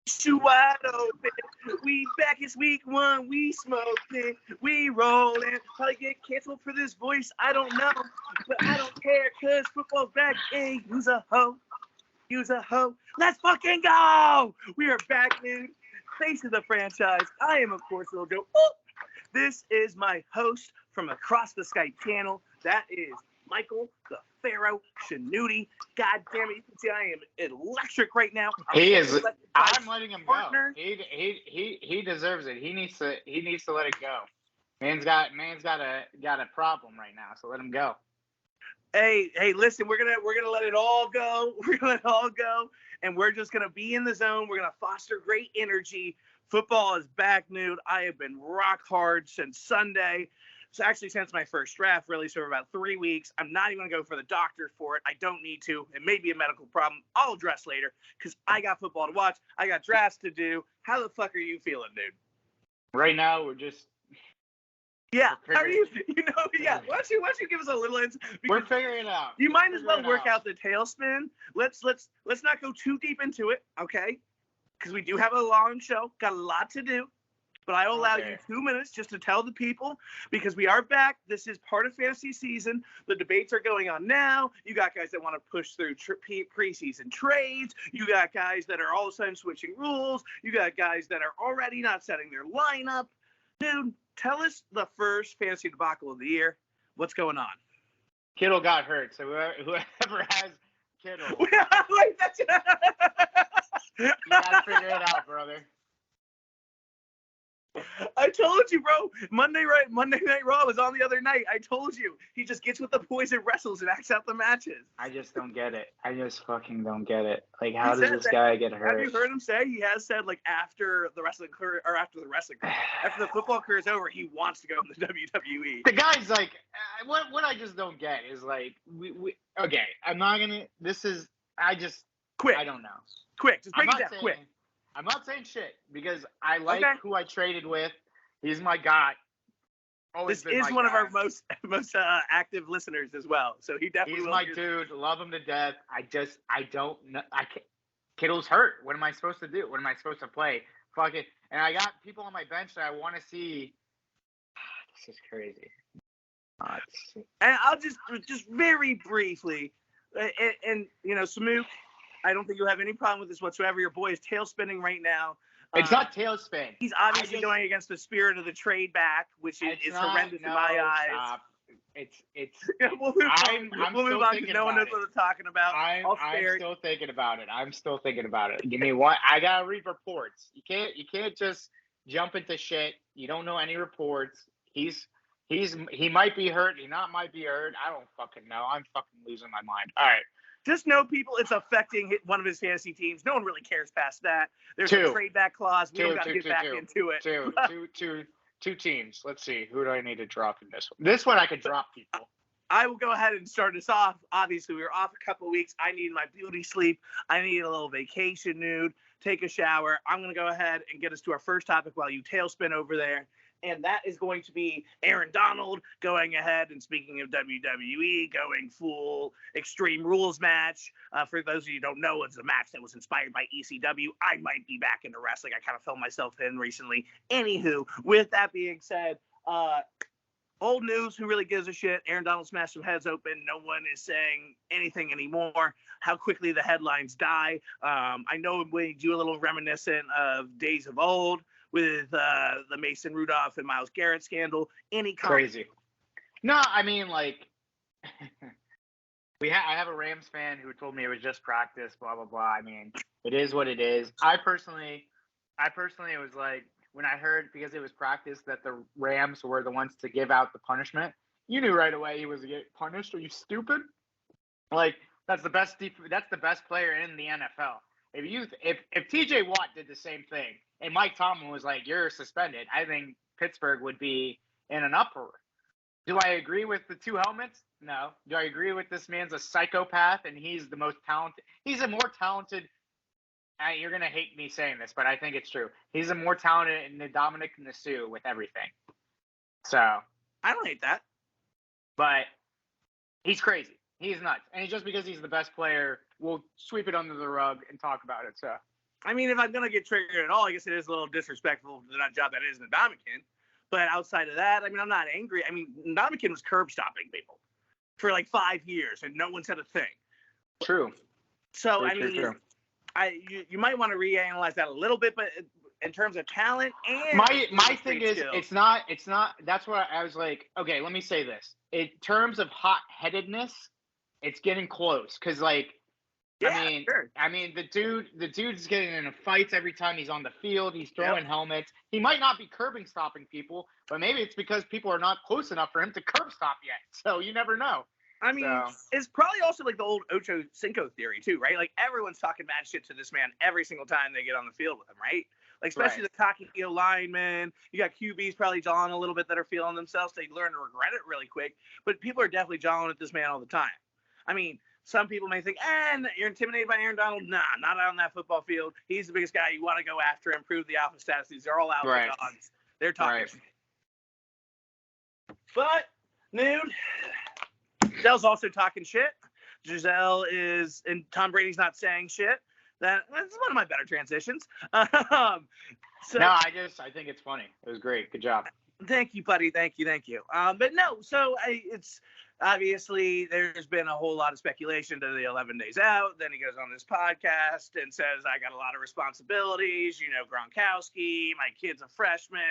Shoe wide open. We back. It's week one. We smoking. We rolling. Probably get canceled for this voice. I don't know, but I don't care because football's back. Hey, who's a hoe? Use a hoe. Let's fucking go. We are back, dude. Face of the franchise. I am, of course, Lil Joe. This is my host from across the Skype channel. That is Michael the Pharaoh Shanuti. God damn it, you can see I am electric right now. I'm letting him go. He deserves it. He needs to let it go. Man's got a problem right now, so let him go. Hey, listen, we're gonna let it all go. We're gonna let it all go, and we're just gonna be in the zone. We're gonna foster great energy. Football is back, dude. I have been rock hard since Sunday. It's actually since my first draft, really, so for about 3 weeks. I'm not even gonna go for the doctor for it. I don't need to. It may be a medical problem. I'll address later because I got football to watch. I got drafts to do. How the fuck are you feeling, dude? Right now, we're just. Yeah, how are you? Yeah. Why don't you give us a little insight? We're figuring it out. You might as well work out the tailspin. Let's not go too deep into it, okay? Because we do have a long show, got a lot to do. But I will allow you 2 minutes just to tell the people, because we are back. This is part of fantasy season. The debates are going on now. You got guys that want to push through preseason trades. You got guys that are all of a sudden switching rules. You got guys that are already not setting their lineup. Dude, tell us the first fantasy debacle of the year. What's going on? Kittle got hurt, so whoever has Kittle, you gotta figure it out, brother. I told you, bro. Monday Night Raw was on the other night. I told you. He just gets with the boys and wrestles and acts out the matches. I just don't get it. I just fucking don't get it. Like, how does this guy get hurt? Have you heard him say? He has said, like, after the football career is over, he wants to go in the WWE. The guy's like, what I just don't get is, like, we okay, I'm not gonna, Quick. I don't know. Quick, just break it down, quick. I'm not saying shit because I like who I traded with. He's my guy. This is one of our most active listeners as well. So he definitely. He's my dude. Love him to death. I don't know. Kittle's hurt. What am I supposed to do? What am I supposed to play? Fuck it. And I got people on my bench that I want to see. This is crazy. And I'll just very briefly, and Samuk, I don't think you'll have any problem with this whatsoever. Your boy is tail spinning right now. It's not tailspin. He's obviously going against the spirit of the trade back, which is horrendous in my eyes. Stop. It's. We'll move on because no one knows what I'm talking about. I'm still thinking about it. Give me one. I gotta read reports. You can't just jump into shit. You don't know any reports. He might be hurt. He might be hurt. I don't fucking know. I'm fucking losing my mind. All right. Just know, people, it's affecting one of his fantasy teams. No one really cares past that. There's a trade back clause. We don't got to get back into it. Two teams. Let's see. Who do I need to drop in this one? This one I could drop people. I will go ahead and start us off. Obviously, we were off a couple of weeks. I need my beauty sleep. I need a little vacation, dude. Take a shower. I'm going to go ahead and get us to our first topic while you tailspin over there. And that is going to be Aaron Donald going ahead and, speaking of WWE, going full Extreme Rules match. For those of you who don't know, it's a match that was inspired by ECW. I might be back into wrestling. I kind of filled myself in recently. Anywho, with that being said, old news, who really gives a shit? Aaron Donald smashed some heads open. No one is saying anything anymore. How quickly the headlines die. I know we do a little reminiscent of days of old with the Mason Rudolph and Myles Garrett scandal. Any crazy? No, I mean, like, I have a Rams fan who told me it was just practice, blah blah blah. I mean, it is what it is. I personally was like, when I heard, because it was practice, that the Rams were the ones to give out the punishment, you knew right away he was to get punished. Are you stupid? Like, that's the best player in the NFL. If TJ Watt did the same thing and Mike Tomlin was like, you're suspended, I think Pittsburgh would be in an uproar. Do I agree with the two helmets? No. Do I agree with this man's a psychopath and he's the most talented? He's a more talented. You're going to hate me saying this, but I think it's true. He's a more talented than Dominic Nassau with everything. So. I don't hate that. But he's crazy. He's nuts. And just because he's the best player, we'll sweep it under the rug and talk about it. So I mean, if I'm going to get triggered at all, I guess it is a little disrespectful to that job that is Ndamukong. But outside of that, I mean, I'm not angry. I mean, Ndamukong was curb stopping people for like 5 years, and no one said a thing. True. So, Very I mean, true. You might want to reanalyze that a little bit, but in terms of talent and my thing is skills, it's not that's what I was like, okay, let me say this. In terms of hot-headedness, it's getting close because like yeah, sure. I mean, the dude's getting into fights every time he's on the field. He's throwing helmets. He might not be curbing stopping people, but maybe it's because people are not close enough for him to curb stop yet. So you never know. I mean, it's probably also like the old Ocho Cinco theory too, right? Like everyone's talking mad shit to this man every single time they get on the field with him, right? Like especially the cocky linemen. You got QBs probably jawing a little bit that are feeling themselves. They learn to regret it really quick, but people are definitely jawing at this man all the time. I mean, some people may think, you're intimidated by Aaron Donald. Nah, not on that football field. He's the biggest guy. You want to go after him, prove the alpha status. These are all alpha dogs. They're talking shit. But, Nude, Giselle's also talking shit. Giselle is, and Tom Brady's not saying shit. That's one of my better transitions. No, I think it's funny. It was great. Good job. Thank you, buddy. Thank you. But no, so it's obviously there's been a whole lot of speculation to the 11 days out. Then he goes on this podcast and says, I got a lot of responsibilities, Gronkowski, my kid's a freshman,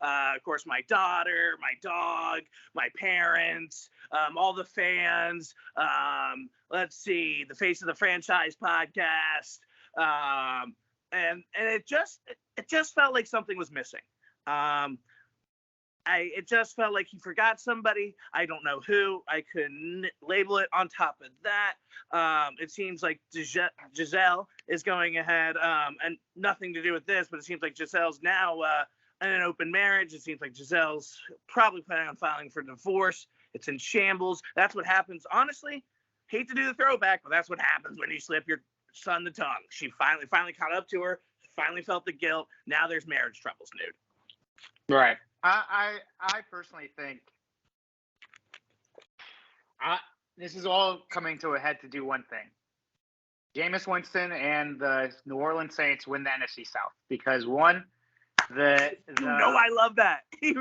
of course, my daughter, my dog, my parents, all the fans, let's see, the Face of the Franchise podcast. And it just felt like something was missing. It just felt like he forgot somebody. I don't know who. I couldn't label it. On top of that, it seems like Giselle is going ahead, and nothing to do with this, but it seems like Giselle's now in an open marriage. It seems like Giselle's probably planning on filing for divorce. It's in shambles. That's what happens. Honestly, hate to do the throwback, but that's what happens when you slip your son the tongue. She finally caught up to her, finally felt the guilt. Now there's marriage troubles, Nude. Right. I personally think this is all coming to a head to do one thing. Jameis Winston and the New Orleans Saints win the NFC South because one, I love that. I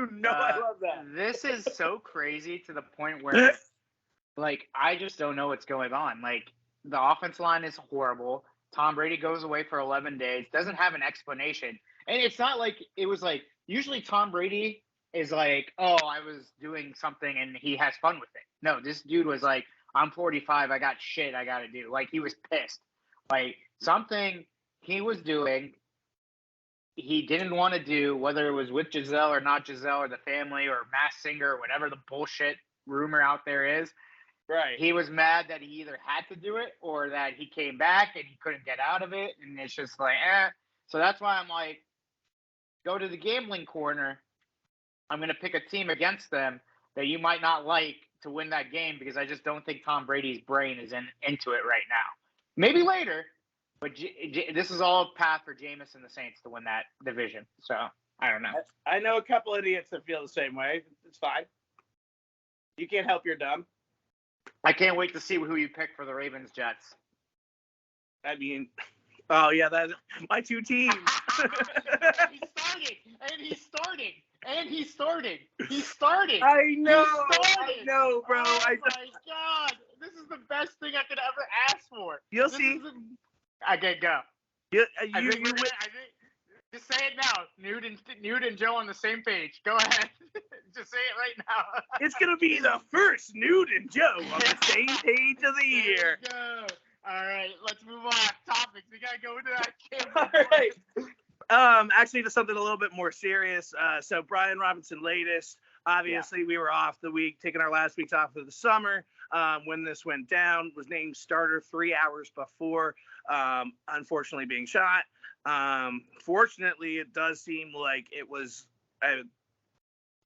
love that. This is so crazy to the point where, like, I just don't know what's going on. Like, the offense line is horrible. Tom Brady goes away for 11 days, doesn't have an explanation. And it's not like it was like, usually Tom Brady is like, oh, I was doing something and he has fun with it. No, this dude was like, I'm 45. I got shit I got to do. Like, he was pissed. Like, something he was doing he didn't want to do, whether it was with Giselle or not Giselle or the family or Masked Singer or whatever the bullshit rumor out there is. Right. He was mad that he either had to do it or that he came back and he couldn't get out of it. And it's just like, So that's why I'm like, go to the gambling corner. I'm going to pick a team against them that you might not like to win that game because I just don't think Tom Brady's brain is into it right now. Maybe later, but this is all path for Jameis and the Saints to win that division. So I don't know. I know a couple idiots that feel the same way. It's fine. You can't help you're dumb. I can't wait to see who you pick for the Ravens Jets. I mean, oh yeah, that's my two teams. He's starting. I know, bro. Oh my God. This is the best thing I could ever ask for. You'll see. Okay, go. I think, just say it now. Nude and Joe on the same page. Go ahead. Just say it right now. It's going to be the first Nude and Joe on the same page of the year. There we go. All right, let's move on. Topics. We got to go into that camp. All right. Actually, to something a little bit more serious. So Brian Robinson latest. Obviously, we were off the week, taking our last weeks off of the summer. When this went down, was named starter 3 hours before, unfortunately being shot. Fortunately, it does seem like it was,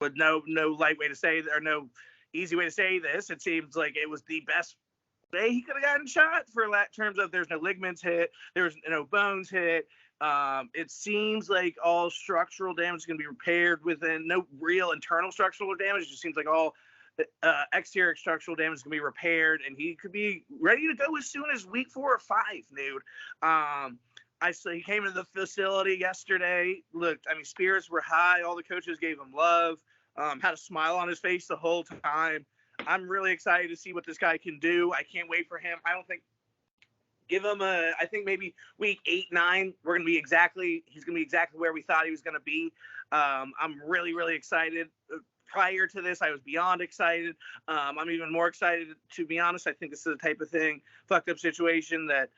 with no light way to say, or no easy way to say this, it seems like it was the best way he could have gotten shot for that terms of there's no ligaments hit, there's no bones hit. It seems like all structural damage is going to be repaired within no real internal structural damage. It just seems like all exterior structural damage is going to be repaired, and he could be ready to go as soon as week 4 or 5, dude. I saw he came to the facility yesterday. Looked, I mean, spirits were high. All the coaches gave him love. Had a smile on his face the whole time. I'm really excited to see what this guy can do. I can't wait for him. I don't think give him I think maybe week 8, 9, he's going to be exactly where we thought he was going to be. I'm really, really excited. Prior to this, I was beyond excited. I'm even more excited, to be honest. I think this is the type of fucked up situation that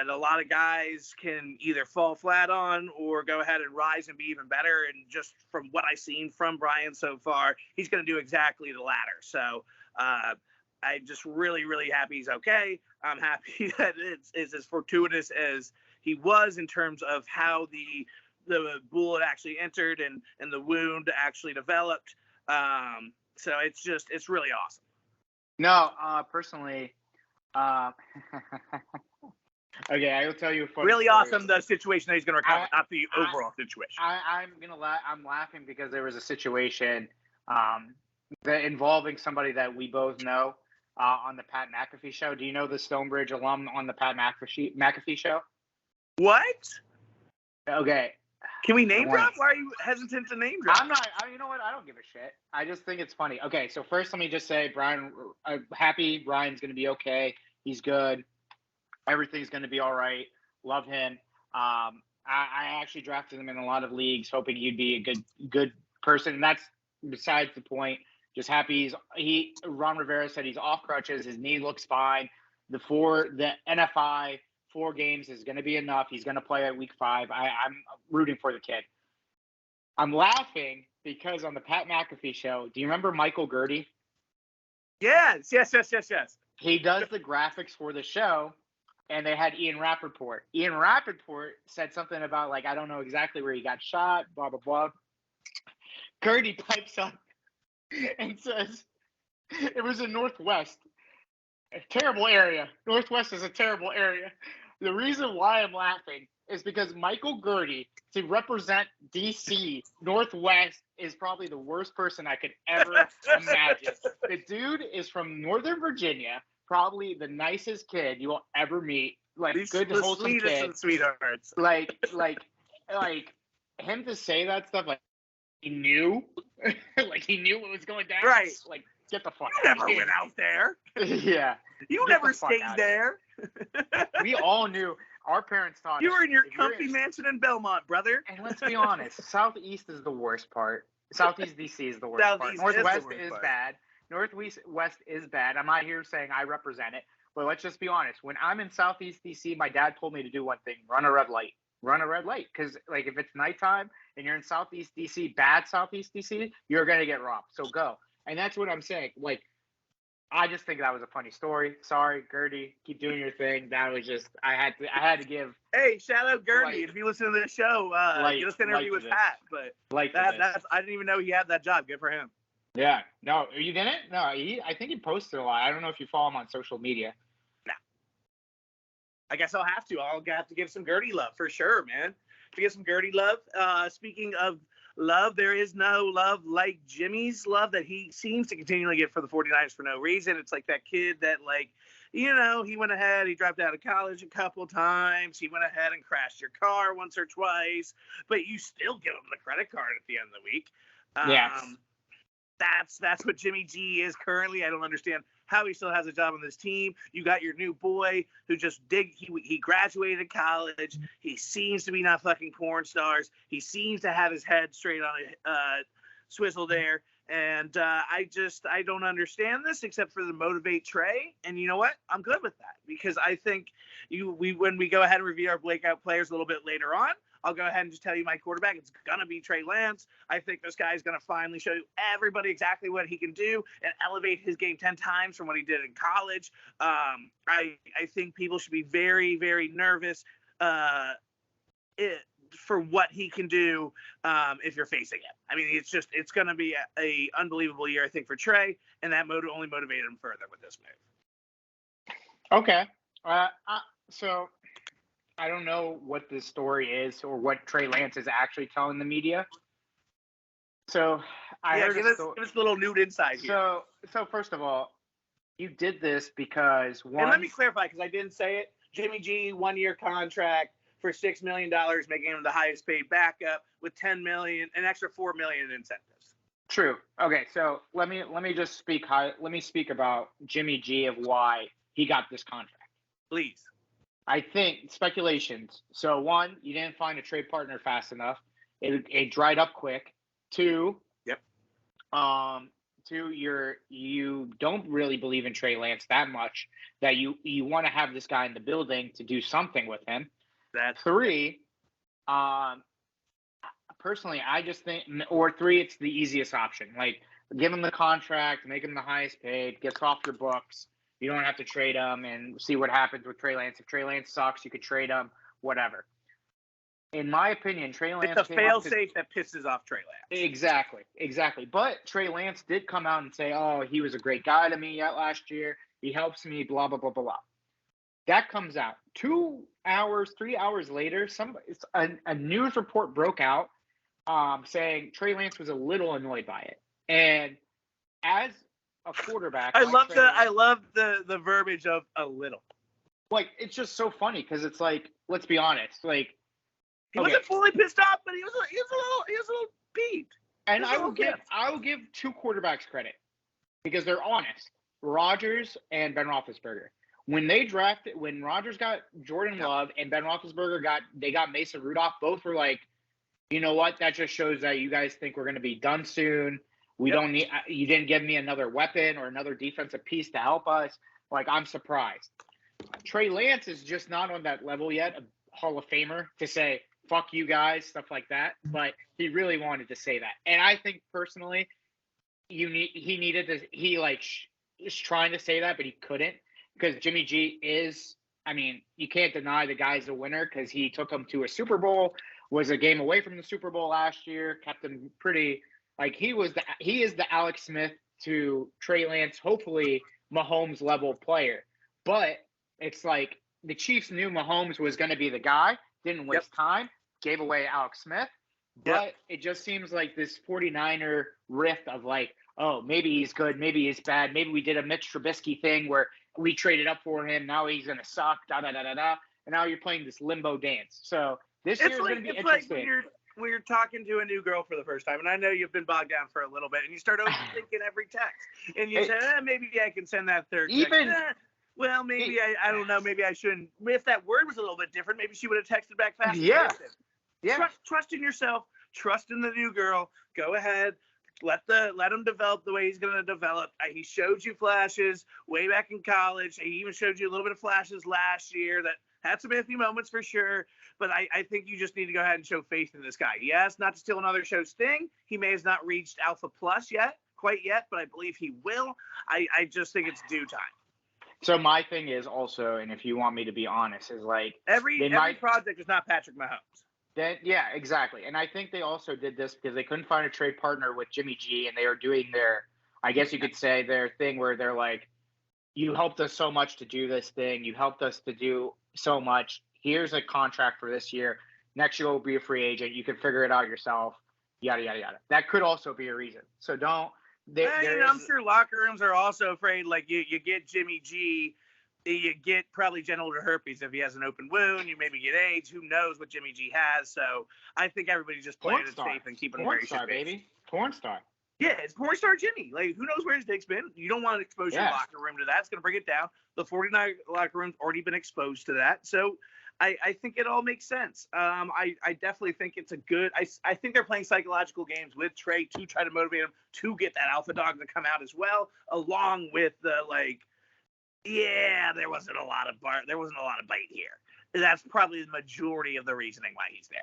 a lot of guys can either fall flat on or go ahead and rise and be even better. And just from what I've seen from Brian so far, he's going to do exactly the latter. So I'm just really, really happy he's okay. I'm happy that it's as fortuitous as he was in terms of how the bullet actually entered and the wound actually developed. So it's really awesome. No, personally, okay, I will tell you a funny really story. Awesome, the situation that he's going to recover, not the overall situation. I'm laughing because there was a situation that involving somebody that we both know on the Pat McAfee show. Do you know the Stonebridge alum on the Pat McAfee show? What? Okay. Can we name drop? Why are you hesitant to name drop? I'm not. You know what? I don't give a shit. I just think it's funny. Okay, so first let me just say, Brian, I'm happy Brian's going to be okay. He's good. Everything's going to be all right. Love him. I actually drafted him in a lot of leagues, hoping he'd be a good person. And that's besides the point. Just happy Ron Rivera said he's off crutches. His knee looks fine. The NFI 4 games is going to be enough. He's going to play at week 5. I'm rooting for the kid. I'm laughing because on the Pat McAfee show, do you remember Michael Gertie? Yes. He does the graphics for the show, and they had Ian Rappaport. Ian Rappaport said something about, like, I don't know exactly where he got shot, blah, blah, blah. Gertie pipes up and says, it was in Northwest. A terrible area. Northwest is a terrible area. The reason why I'm laughing is because Michael Gertie, to represent D.C. Northwest, is probably the worst person I could ever imagine. The dude is from Northern Virginia, probably the nicest kid you will ever meet. Like, good, wholesome kid. And sweethearts. Like him to say that stuff, like he knew, like he knew what was going down. Right. Like, get the fuck out. You never went out there. Yeah. You never stayed there. We all knew. Our parents taught you us. were in your comfy mansion in Belmont, brother. And let's be honest, Southeast is the worst part. Southeast DC is the worst part. Northwest is bad. Northwest is bad. I'm not here saying I represent it, but let's just be honest. When I'm in Southeast DC, my dad told me to do one thing: run a red light. Run a red light, because like if it's nighttime and you're in Southeast DC, bad Southeast DC, you're gonna get robbed. So go. And that's what I'm saying. Like, I just think that was a funny story. Sorry, Gertie, keep doing your thing. That was just I had to give. Hey, shout out Gertie. If you listen to this show, get us an interview with Pat. But that's I didn't even know he had that job. Good for him. Yeah. No, you didn't? No, I think he posted a lot. I don't know if you follow him on social media. No. I guess I'll have to. I'll have to give some Gertie love for sure, man. To get some Gertie love. Speaking of love, there is no love like Jimmy's love that he seems to continually get for the 49ers for no reason. It's like that kid that, like, you know, he went ahead, he dropped out of college a couple times, he went ahead and crashed your car once or twice, but you still give him the credit card at the end of the week. That's what Jimmy G is currently. I don't understand how he still has a job on this team. You got your new boy who just he graduated college. He seems to be not fucking porn stars. He seems to have his head straight on a swizzle there. And I don't understand this except for the motivate Trey. And you know what? I'm good with that because I think when we go ahead and review our breakout players a little bit later on, I'll go ahead and just tell you my quarterback. It's going to be Trey Lance. I think this guy is going to finally show everybody exactly what he can do and elevate his game 10 times from what he did in college. I think people should be very, very nervous for what he can do if you're facing him. I mean, it's going to be a unbelievable year, I think, for Trey, and that only motivated him further with this move. Okay. So I don't know what the story is or what Trey Lance is actually telling the media. So give us a little nude insight here. So first of all, you did this because one. And let me clarify because I didn't say it. Jimmy G 1-year contract for $6 million, making him the highest paid backup with $10 million, an extra $4 million in incentives. True. Okay, so let me just speak about Jimmy G of why he got this contract. Please. I think speculations. So one, you didn't find a trade partner fast enough. It dried up quick. Two, yep. Two, you don't really believe in Trey Lance that much that you want to have this guy in the building to do something with him. That's three. Personally, I just think, or three, it's the easiest option. Like, give him the contract, make him the highest paid, gets off your books. You don't have to trade him and see what happens with Trey Lance. If Trey Lance sucks, you could trade him, whatever. In my opinion, Trey Lance. It's a fail-safe that pisses off Trey Lance. Exactly. But Trey Lance did come out and say, oh, he was a great guy to me last year. He helps me, blah, blah, blah, blah, blah. That comes out 3 hours later. A news report broke out saying Trey Lance was a little annoyed by it. And as a quarterback, I love the verbiage of a little. Like, it's just so funny because it's like, let's be honest, like, he wasn't fully pissed off, but he was a little peeved. And I will give two quarterbacks credit because they're honest. Rodgers and Ben Roethlisberger. When Rodgers got Jordan Love and Ben Roethlisberger got Mason Rudolph, both were like, you know what? That just shows that you guys think we're going to be done soon. We don't need. You didn't give me another weapon or another defensive piece to help us. Like, I'm surprised. Trey Lance is just not on that level yet, a Hall of Famer, to say, fuck you guys, stuff like that. But he really wanted to say that. And I think personally, is trying to say that, but he couldn't because Jimmy G is, I mean, you can't deny the guy's a winner because he took him to a Super Bowl, was a game away from the Super Bowl last year, kept him pretty, like he is the Alex Smith to Trey Lance, hopefully Mahomes level player. But it's like the Chiefs knew Mahomes was going to be the guy, didn't waste time, gave away Alex Smith. But it just seems like this 49er rift of like, oh, maybe he's good, maybe he's bad. Maybe we did a Mitch Trubisky thing where we traded up for him. Now he's going to suck, da-da-da-da-da. And now you're playing this limbo dance. So this year is going to be interesting. Like when you're talking to a new girl for the first time, and I know you've been bogged down for a little bit, and you start overthinking every text. And you say, maybe I can send that third text. Well, maybe I don't know. Maybe I shouldn't. If that word was a little bit different, maybe she would have texted back faster. Yeah. Trust in yourself. Trust in the new girl. Go ahead. Let him develop the way he's going to develop. He showed you flashes way back in college. He even showed you a little bit of flashes last year that had some iffy moments for sure. But I think you just need to go ahead and show faith in this guy. Yes, not to steal another show's thing. He may have not reached Alpha Plus quite yet, but I believe he will. I just think it's due time. So my thing is also, and if you want me to be honest, is like every project is not Patrick Mahomes. Yeah, exactly. And I think they also did this because they couldn't find a trade partner with Jimmy G, and they are doing their, I guess you could say, their thing where they're like, you helped us so much to do this thing. You helped us to do so much. Here's a contract for this year. Next year will be a free agent. You can figure it out yourself. Yada, yada, yada. That could also be a reason. So don't. I'm sure locker rooms are also afraid, like you get Jimmy G, you get probably genital herpes if he has an open wound. You maybe get AIDS. Who knows what Jimmy G has? So I think everybody's just playing it safe and keeping where he should be. Baby. Porn star. Yeah, it's porn star Jimmy. Like, who knows where his dick's been? You don't want to expose your locker room to that. It's going to bring it down. The 49 locker room's already been exposed to that. So I think it all makes sense. I definitely think it's a good – I think they're playing psychological games with Trey to try to motivate him to get that alpha dog to come out as well, along with the, like, there wasn't a lot of bite here. That's probably the majority of the reasoning why he's there.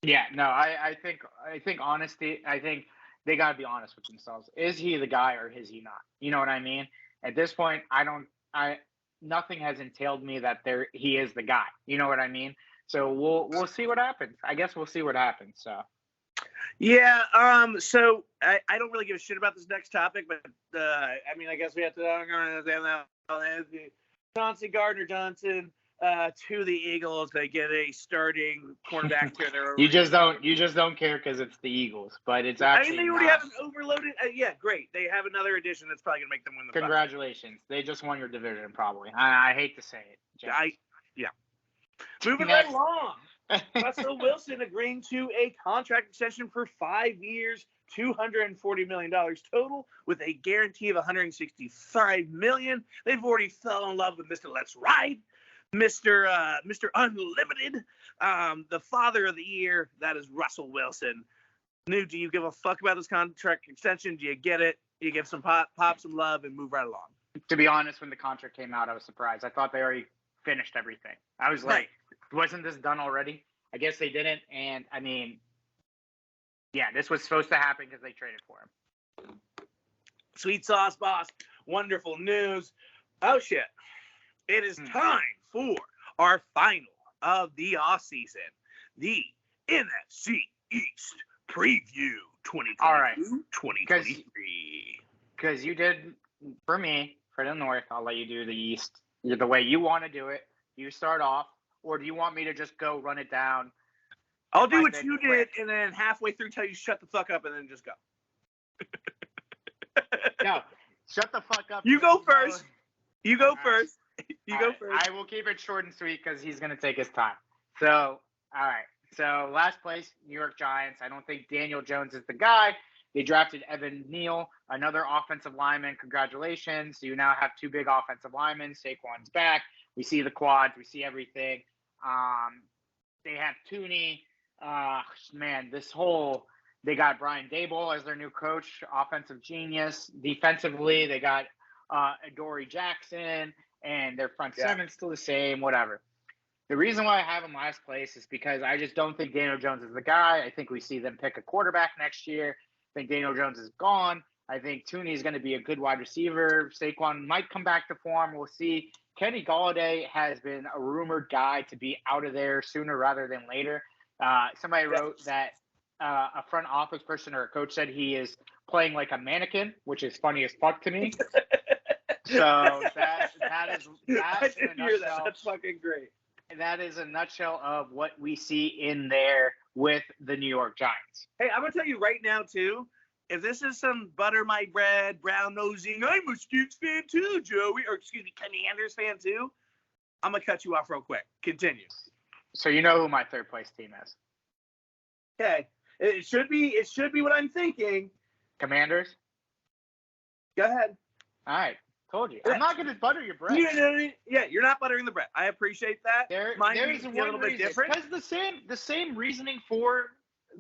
Yeah, no, I think honesty. I think they got to be honest with themselves. Is he the guy or is he not? You know what I mean? At this point, nothing has entailed me that he is the guy. You know what I mean? So we'll see what happens. I guess we'll see what happens. So. Yeah. So I don't really give a shit about this next topic, but I mean, I guess we have to Chauncey Gardner-Johnson. To the Eagles, they get a starting cornerback to their. You just don't care because it's the Eagles, but it's actually. I mean, they already have an overloaded. Great. They have another addition that's probably gonna make them win the. Congratulations! They just won your division, probably. I hate to say it. Yeah. Moving right Next. along. Russell Wilson agreeing to a contract extension for 5 years, $240 million total, with a guarantee of $165 million. They've already fell in love with Mr. Let's Ride, Mr. Unlimited, the father of the year. That is Russell Wilson. New, do you give a fuck about this contract extension? Do you get it? You give some pop some love and move right along. To be honest, when the contract came out, I was surprised. I thought they already finished everything. I was like, wasn't this done already? I guess they didn't. And I mean, yeah, this was supposed to happen because they traded for him. Sweet sauce, boss. Wonderful news. Oh, shit. It is time for our final of the offseason, the NFC East Preview 2022-2023. Because you did, for me, for the North, I'll let you do the East the way you want to do it. You start off, or do you want me to just go run it down? I'll do what you did, and then halfway through tell you shut the fuck up, and then just go. No, shut the fuck up. You go first. You go first. You go first. I will keep it short and sweet because he's going to take his time. So, all right. So, last place, New York Giants. I don't think Daniel Jones is the guy. They drafted Evan Neal, another offensive lineman. Congratulations. You now have two big offensive linemen. Saquon's back. We see the quads. We see everything. They have Tooney. Man, they got Brian Daboll as their new coach, offensive genius. Defensively, they got Adoree Jackson, and their front seven's still the same, whatever. The reason why I have him last place is because I just don't think Daniel Jones is the guy. I think we see them pick a quarterback next year. I think Daniel Jones is gone. I think Tooney is going to be a good wide receiver. Saquon might come back to form. We'll see. Kenny Golladay has been a rumored guy to be out of there sooner rather than later. Somebody wrote that a front office person or a coach said he is playing like a mannequin, which is funny as fuck to me. So that is I didn't hear that. That's fucking great. That is a nutshell of what we see in there with the New York Giants. Hey, I'm gonna tell you right now too. If this is some butter my bread, brown nosing, I'm a Skits fan too, Joey, or excuse me, Commanders fan too. I'm gonna cut you off real quick. Continue. So you know who my third place team is. Okay. It should be what I'm thinking. Commanders? Go ahead. All right. Told you. I'm not going to butter your bread. Yeah, you're not buttering the bread. I appreciate that. There's a little bit different. Because the same reasoning for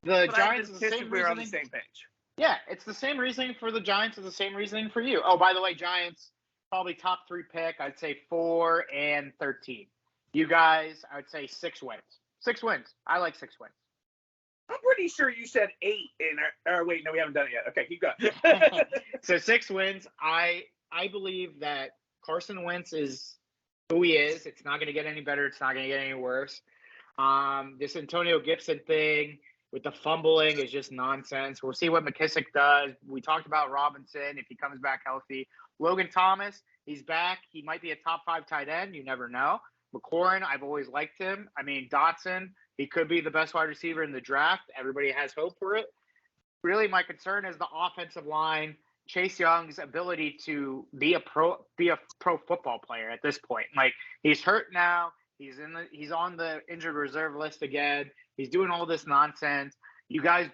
the Giants is the same reasoning. On the same page. Yeah, it's the same reasoning for the Giants as the same reasoning for you. Oh, by the way, Giants, probably top 3 pick. I'd say 4 and 13. You guys, I would say 6 wins. 6 wins. I like 6 wins. I'm pretty sure you said 8 wait, no, we haven't done it yet. Okay, keep going. So 6 wins. I believe that Carson Wentz is who he is. It's not going to get any better. It's not going to get any worse. This Antonio Gibson thing with the fumbling is just nonsense. We'll see what McKissick does. We talked about Robinson if he comes back healthy. Logan Thomas, he's back. He might be a top 5 tight end. You never know. McLaurin, I've always liked him. I mean, Dotson, he could be the best wide receiver in the draft. Everybody has hope for it. Really, my concern is the offensive line. Chase Young's ability to be a pro football player at this point. Like, he's hurt now. He's on the injured reserve list again. He's doing all this nonsense. You guys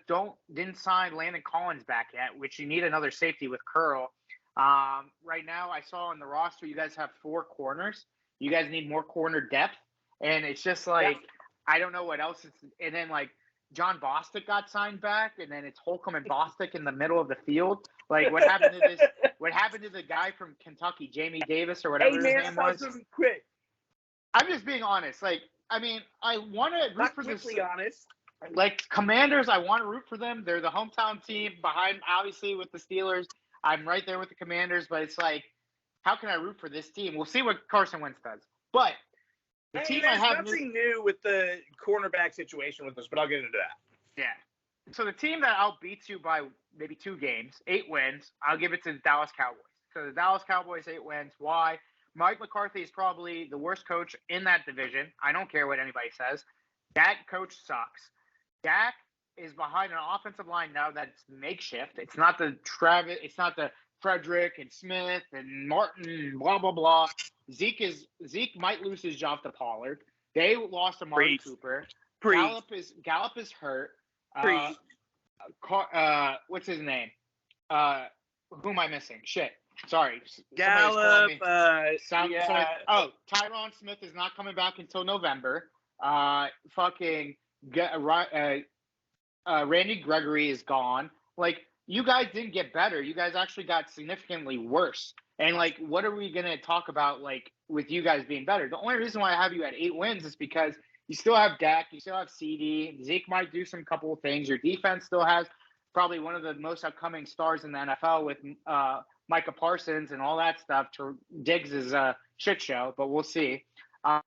didn't sign Landon Collins back yet, which you need another safety with Curl. Right now, I saw on the roster you guys have 4 corners. You guys need more corner depth, and it's just like I don't know what else. And then like John Bostic got signed back, and then it's Holcomb and Bostic in the middle of the field. Like, what happened to this? What happened to the guy from Kentucky, Jamie Davis or whatever his name was? Quick. I'm just being honest. Like, I mean, I want to root for this. Honest. Like, Commanders, I want to root for them. They're the hometown team behind, obviously, with the Steelers. I'm right there with the Commanders, but it's like, how can I root for this team? We'll see what Carson Wentz does. But the team I have nothing new with the cornerback situation with us, but I'll get into that. Yeah. So the team that I'll beat you by maybe 2 games, 8 wins, I'll give it to the Dallas Cowboys. So the Dallas Cowboys, 8 wins. Why? Mike McCarthy is probably the worst coach in that division. I don't care what anybody says. That coach sucks. Dak is behind an offensive line now that's makeshift. It's not the Frederick and Smith and Martin and blah blah blah. Zeke might lose his job to Pollard. They lost Amari Cooper. Gallup is hurt. What's his name? Who am I missing? Shit. Sorry. Gallup. Tyron Smith is not coming back until November. Randy Gregory is gone. Like, you guys didn't get better. You guys actually got significantly worse. And, like, what are we going to talk about, like, with you guys being better? The only reason why I have you at 8 wins is because you still have Dak, you still have CD. Zeke might do some couple of things. Your defense still has probably one of the most upcoming stars in the NFL with Micah Parsons and all that stuff. Diggs is a shit show, but we'll see. And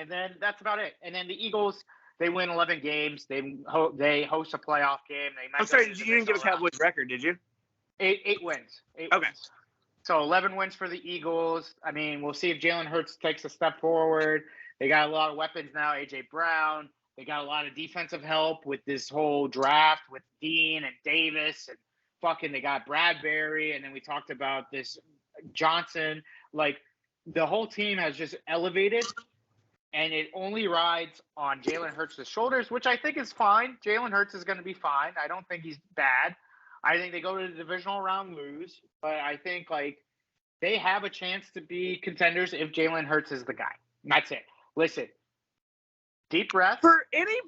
then that's about it. And then the Eagles, they win 11 games. They host a playoff game. I'm sorry, you didn't give a Cowboys record, did you? 8 wins. Okay. Wins. So 11 wins for the Eagles. I mean, we'll see if Jalen Hurts takes a step forward. They got a lot of weapons now. A.J. Brown. They got a lot of defensive help with this whole draft with Dean and Davis and they got Bradbury. And then we talked about this Johnson. Like, the whole team has just elevated, and it only rides on Jalen Hurts' shoulders, which I think is fine. Jalen Hurts is going to be fine. I don't think he's bad. I think they go to the divisional round, lose, but I think, like, they have a chance to be contenders if Jalen Hurts is the guy. And that's it. Listen, deep breath. For anybody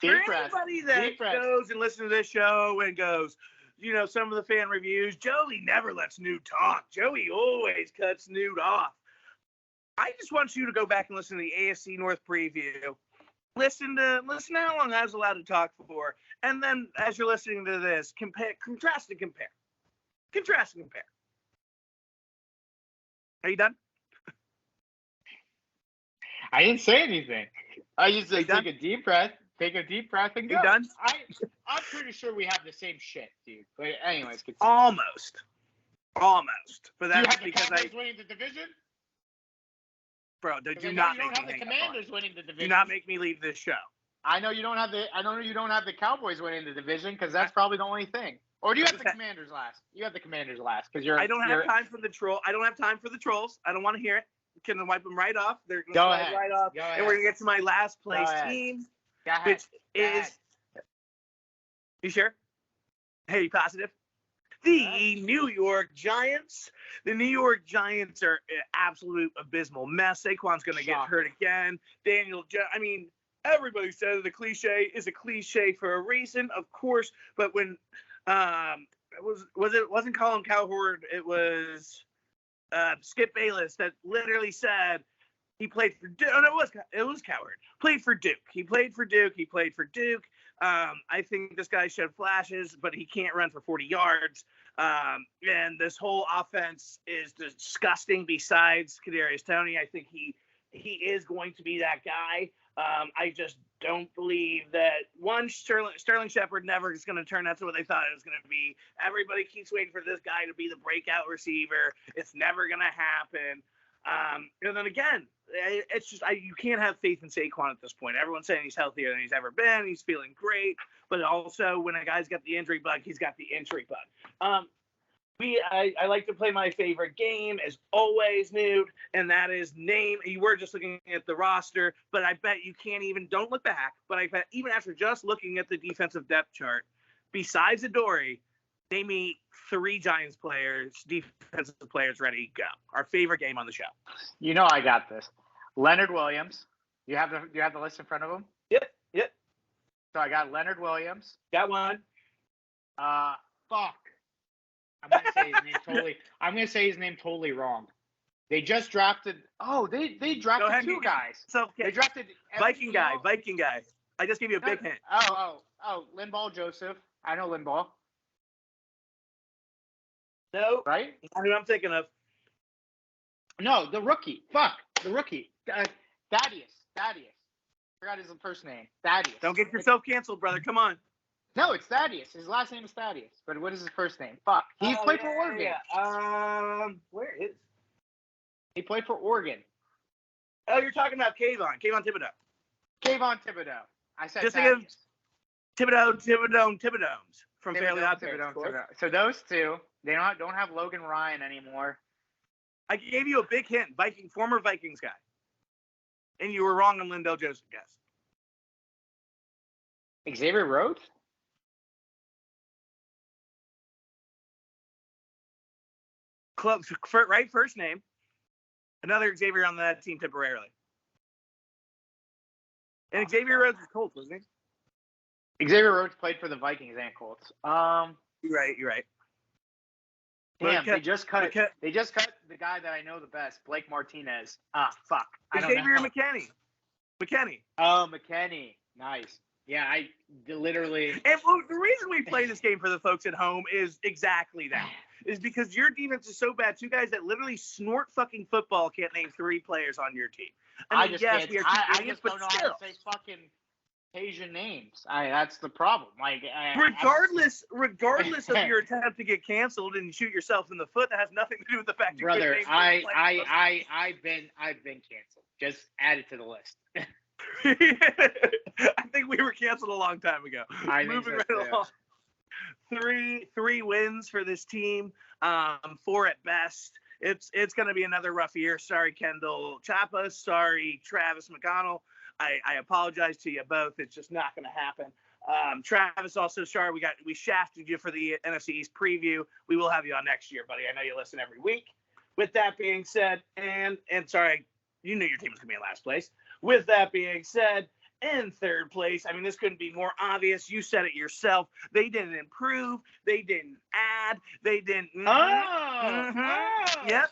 that goes and listens to this show and goes, you know, some of the fan reviews, Joey never lets Newt talk. Joey always cuts Newt off. I just want you to go back and listen to the AFC North preview. Listen to how long I was allowed to talk for. And then as you're listening to this, contrast and compare. Are you done? I didn't say anything. I just said take a deep breath and go. You done? I'm pretty sure we have the same shit, dude. But anyways, continue. Almost. But that's because Cowboys winning the division? Bro, do not make me the Commanders winning the division. Do not make me leave this show. I know you don't have the Cowboys winning the division because that's probably the only thing. Or do you have the Commanders last? You have the Commanders last because I don't have time for the troll. I don't have time for the trolls. I don't want to hear it. Can wipe them right off. They're going to slide right off. And we're going to get to my last place team, which is. You sure? Hey, you positive? The New York Giants. The New York Giants are an absolute abysmal mess. Saquon's going to get hurt again. Everybody said the cliche is a cliche for a reason, of course. But when it wasn't Colin Cowherd, it was Skip Bayless that literally said he played for Duke. Oh, no, it was Cowherd. Played for Duke. He played for Duke. I think this guy showed flashes, but he can't run for 40 yards. And this whole offense is disgusting. Besides Kadarius Toney, I think he is going to be that guy. I just don't believe that Sterling Shepard never is going to turn out to what they thought it was going to be. Everybody keeps waiting for this guy to be the breakout receiver. It's never going to happen. And then again, it's just you can't have faith in Saquon at this point. Everyone's saying he's healthier than he's ever been. He's feeling great, but also when a guy's got the injury bug, he's got the injury bug. I like to play my favorite game as always, Newt, and that is name. You were just looking at the roster, but I bet you can't even. Don't look back. But I bet even after just looking at the defensive depth chart, besides Adoree, name me 3 Giants players, defensive players ready to go. Our favorite game on the show. You know I got this. Leonard Williams. Do you have the list in front of him? Yep. So I got Leonard Williams. Got one. Fuck. I'm gonna say his name totally wrong. They just drafted. Oh, they drafted 2 guys. So they drafted Viking guy. I just gave you a big hint. Oh, Linval Joseph. I know Linval. No, right? Not who I'm thinking of. No, the rookie. Fuck, the rookie. Thaddeus. Forgot his first name. Thaddeus. Don't get yourself canceled, brother. Come on. No, it's Thaddeus. His last name is Thaddeus. But what is his first name? Fuck. He's played for Oregon. Yeah. Where is? He played for Oregon. Oh, you're talking about Kayvon Thibodeau. Kayvon Thibodeau. I said just Thaddeus. Thibodeau. from Fairly Odd Parents, of course. So those two, they don't have Logan Ryan anymore. I gave you a big hint, former Vikings guy, and you were wrong on Lindell Joseph, guess. Xavier Rhodes? Close, right first name. Another Xavier on that team temporarily. And Xavier Rhodes was Colts, wasn't he? Xavier Rhodes played for the Vikings and Colts. You're right. Damn, they just cut the guy that I know the best, Blake Martinez. Fuck. Xavier McKinney. Oh, McKinney. Nice. Yeah, I literally. And the reason we play this game for the folks at home is exactly that. Is because your defense is so bad. Two guys that literally snort fucking football can't name 3 players on your team. I just don't know how to say fucking Asian names. That's the problem. Like, regardless of your attempt to get canceled and shoot yourself in the foot, that has nothing to do with the fact you brother. I've been canceled. Just add it to the list. I think we were canceled a long time ago. Moving right along. Three wins for this team, 4 at best. It's going to be another rough year. Sorry, Kendall Chapa. Sorry, Travis McConnell. I apologize to you both. It's just not going to happen. Travis, also sorry we shafted you for the NFC East preview. We will have you on next year, buddy. I know you listen every week. With that being said, and sorry, you knew your team was going to be in last place. With that being said, in third place, I mean, this couldn't be more obvious. You said it yourself. They didn't improve. They didn't add. They didn't. Yep.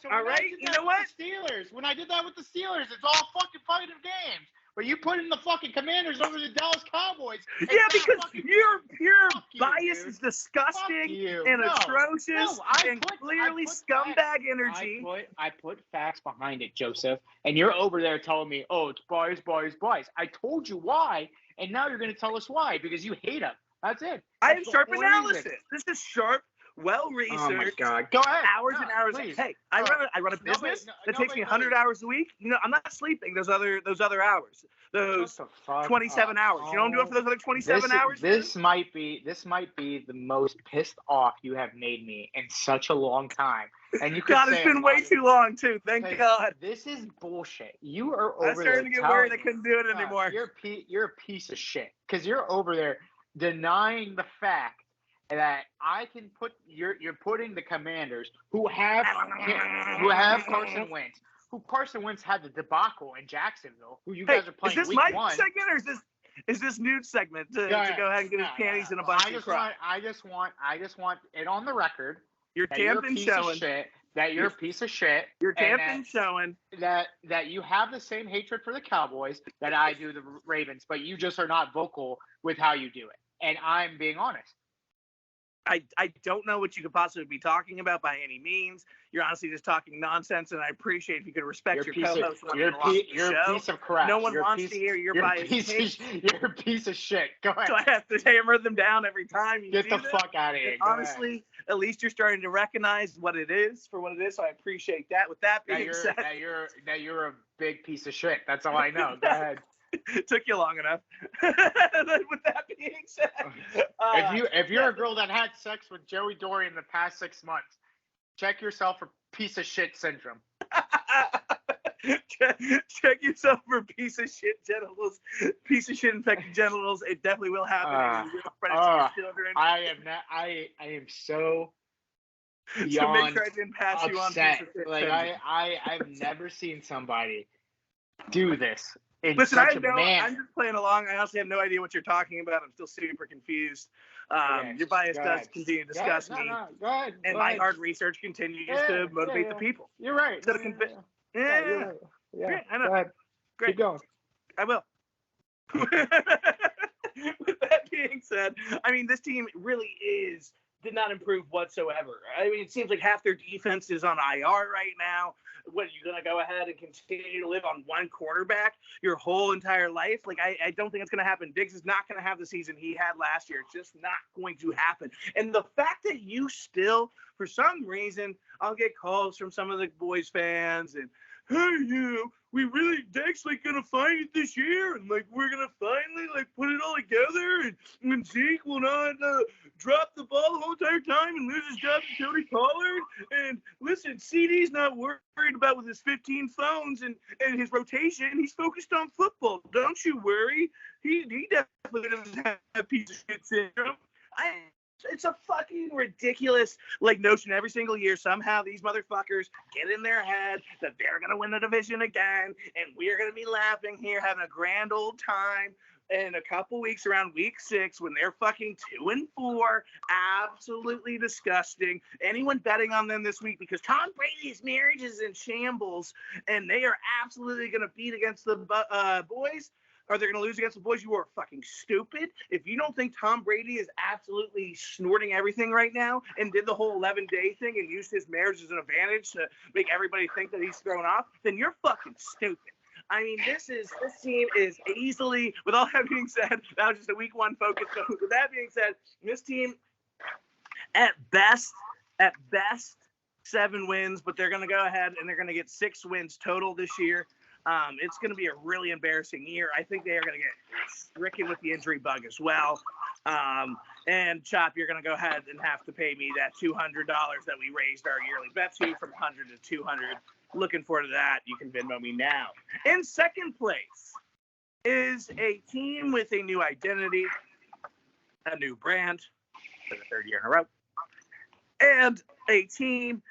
So all right. You know what? Steelers. When I did that with the Steelers, it's all fucking fighting games. But you put in the fucking Commanders over the Dallas Cowboys. Yeah, because your bias is disgusting and atrocious and clearly scumbag energy. I put facts behind it, Joseph. And you're over there telling me, oh, it's bias. I told you why, and now you're going to tell us why, because you hate them. That's it. I have sharp analysis. This is sharp, well-researched. Oh, my God. Go ahead. Hours and hours. Please. Hey, I run a business that takes me 100 hours a week. You know, I'm not sleeping those other hours. Those 27 hours. You know what I'm doing for those other 27 hours? This might be the most pissed off you have made me in such a long time. And you could God, it's been way too long too. Thank God. This is bullshit. You are over there. I'm starting to get worried I couldn't do it anymore. You're a piece of shit because you're over there denying the fact that I can put you're putting the Commanders who have Carson Wentz. Who Carson Wentz had the debacle in Jacksonville, who you guys are playing week 1. Is this my segment or is this news segment to go ahead and get his panties in a bunch of crap? I just want it on the record. You're tamped and showing that you're a piece of shit. You're tamped and showing that you have the same hatred for the Cowboys that I do the Ravens, but you just are not vocal with how you do it. And I'm being honest. I don't know what you could possibly be talking about by any means. You're honestly just talking nonsense, and I appreciate if you could respect your co-host. You're a piece of crap. No one wants to hear your bias. You're a piece of shit. Go ahead. So I have to hammer them down every time you Get the fuck out of here. Honestly, at least you're starting to recognize what it is for what it is, so I appreciate that. With that being said, that you're a big piece of shit. That's all I know. Go ahead. It took you long enough. With that being said, if you're a girl that had sex with Joey Dory in the past 6 months, check yourself for piece of shit syndrome. check yourself for piece of shit genitals, piece of shit infected genitals. It definitely will happen. Children. I am so beyond so make sure I didn't pass upset. You on piece of shit. Like I've never seen somebody do this. Listen, I'm just playing along. I honestly have no idea what you're talking about. I'm still super confused. Your bias does continue to disgust me. Go ahead. And my hard research continues to motivate the people. You're right. Yeah, I know. Go ahead. Great. Keep going. I will. With that being said, I mean, this team really did not improve whatsoever. I mean, it seems like half their defense is on IR right now. What, are you going to go ahead and continue to live on one quarterback your whole entire life? Like, I don't think it's going to happen. Diggs is not going to have the season he had last year. It's just not going to happen. And the fact that you still, for some reason, I'll get calls from some of the boys fans and, hey, we really, Diggs, like, going to find it this year. And, like, we're going to finally, like, put it it all together, and Zeke will not drop the ball the whole entire time and lose his job to Cody Pollard. And listen, CD's not worried about with his 15 phones and his rotation. He's focused on football. Don't you worry. He definitely doesn't have piece of shit syndrome. It's a fucking ridiculous notion every single year. Somehow these motherfuckers get in their head that they're gonna win the division again, and we're gonna be laughing here, having a grand old time in a couple weeks around week 6 when they're fucking 2-4. Absolutely disgusting. Anyone betting on them this week because Tom Brady's marriage is in shambles and they are absolutely gonna beat against the boys. Or they're going to lose against the boys. You are fucking stupid. If you don't think Tom Brady is absolutely snorting everything right now and did the whole 11-day thing and used his marriage as an advantage to make everybody think that he's thrown off, then you're fucking stupid. I mean, this team is easily, with all that being said, that was just a week 1 focus. So with that being said, this team, at best, 7 wins, but they're going to go ahead and they're going to get 6 wins total this year. It's going to be a really embarrassing year. I think they are going to get stricken with the injury bug as well. And Chop, you're going to go ahead and have to pay me that $200 that we raised our yearly bet to from 100 to 200. Looking forward to that. You can Venmo me now. In second place is a team with a new identity, a new brand for the 3rd year in a row, and a team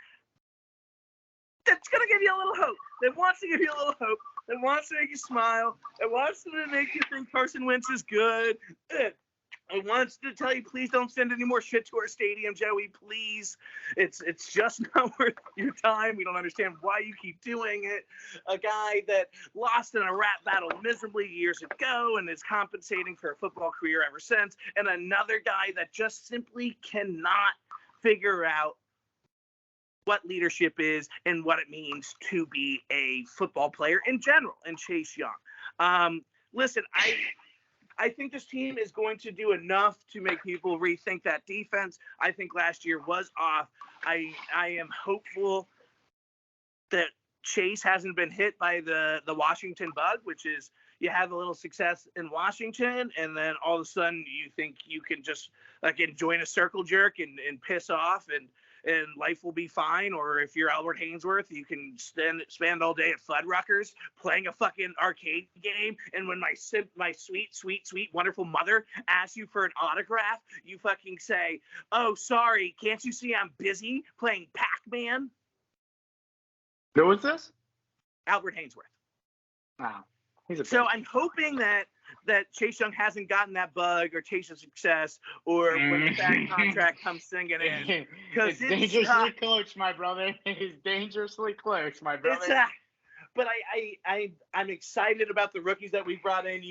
that's going to give you a little hope. That wants to give you a little hope. That wants to make you smile. That wants to make you think Carson Wentz is good. It wants to tell you, please don't send any more shit to our stadium, Joey. Please. It's just not worth your time. We don't understand why you keep doing it. A guy that lost in a rap battle miserably years ago and is compensating for a football career ever since. And another guy that just simply cannot figure out what leadership is and what it means to be a football player in general, and Chase Young. Listen, I think this team is going to do enough to make people rethink that defense. I think last year was off. I am hopeful that Chase hasn't been hit by the Washington bug, which is you have a little success in Washington, and then all of a sudden you think you can just join a circle jerk and piss off and life will be fine. Or if you're Albert Hainsworth, you can spend all day at Fuddruckers playing a fucking arcade game. And when my sweet, sweet, sweet, wonderful mother asks you for an autograph, you fucking say, "Oh, sorry, can't you see I'm busy playing Pac-Man?" Who was this? Albert Hainsworth. Wow. He's a So I'm hoping that Chase Young hasn't gotten that bug or taste of success or when the back contract comes singing in. It's dangerously close, my brother. It's dangerously close, my brother. But I'm excited about the rookies that we brought in.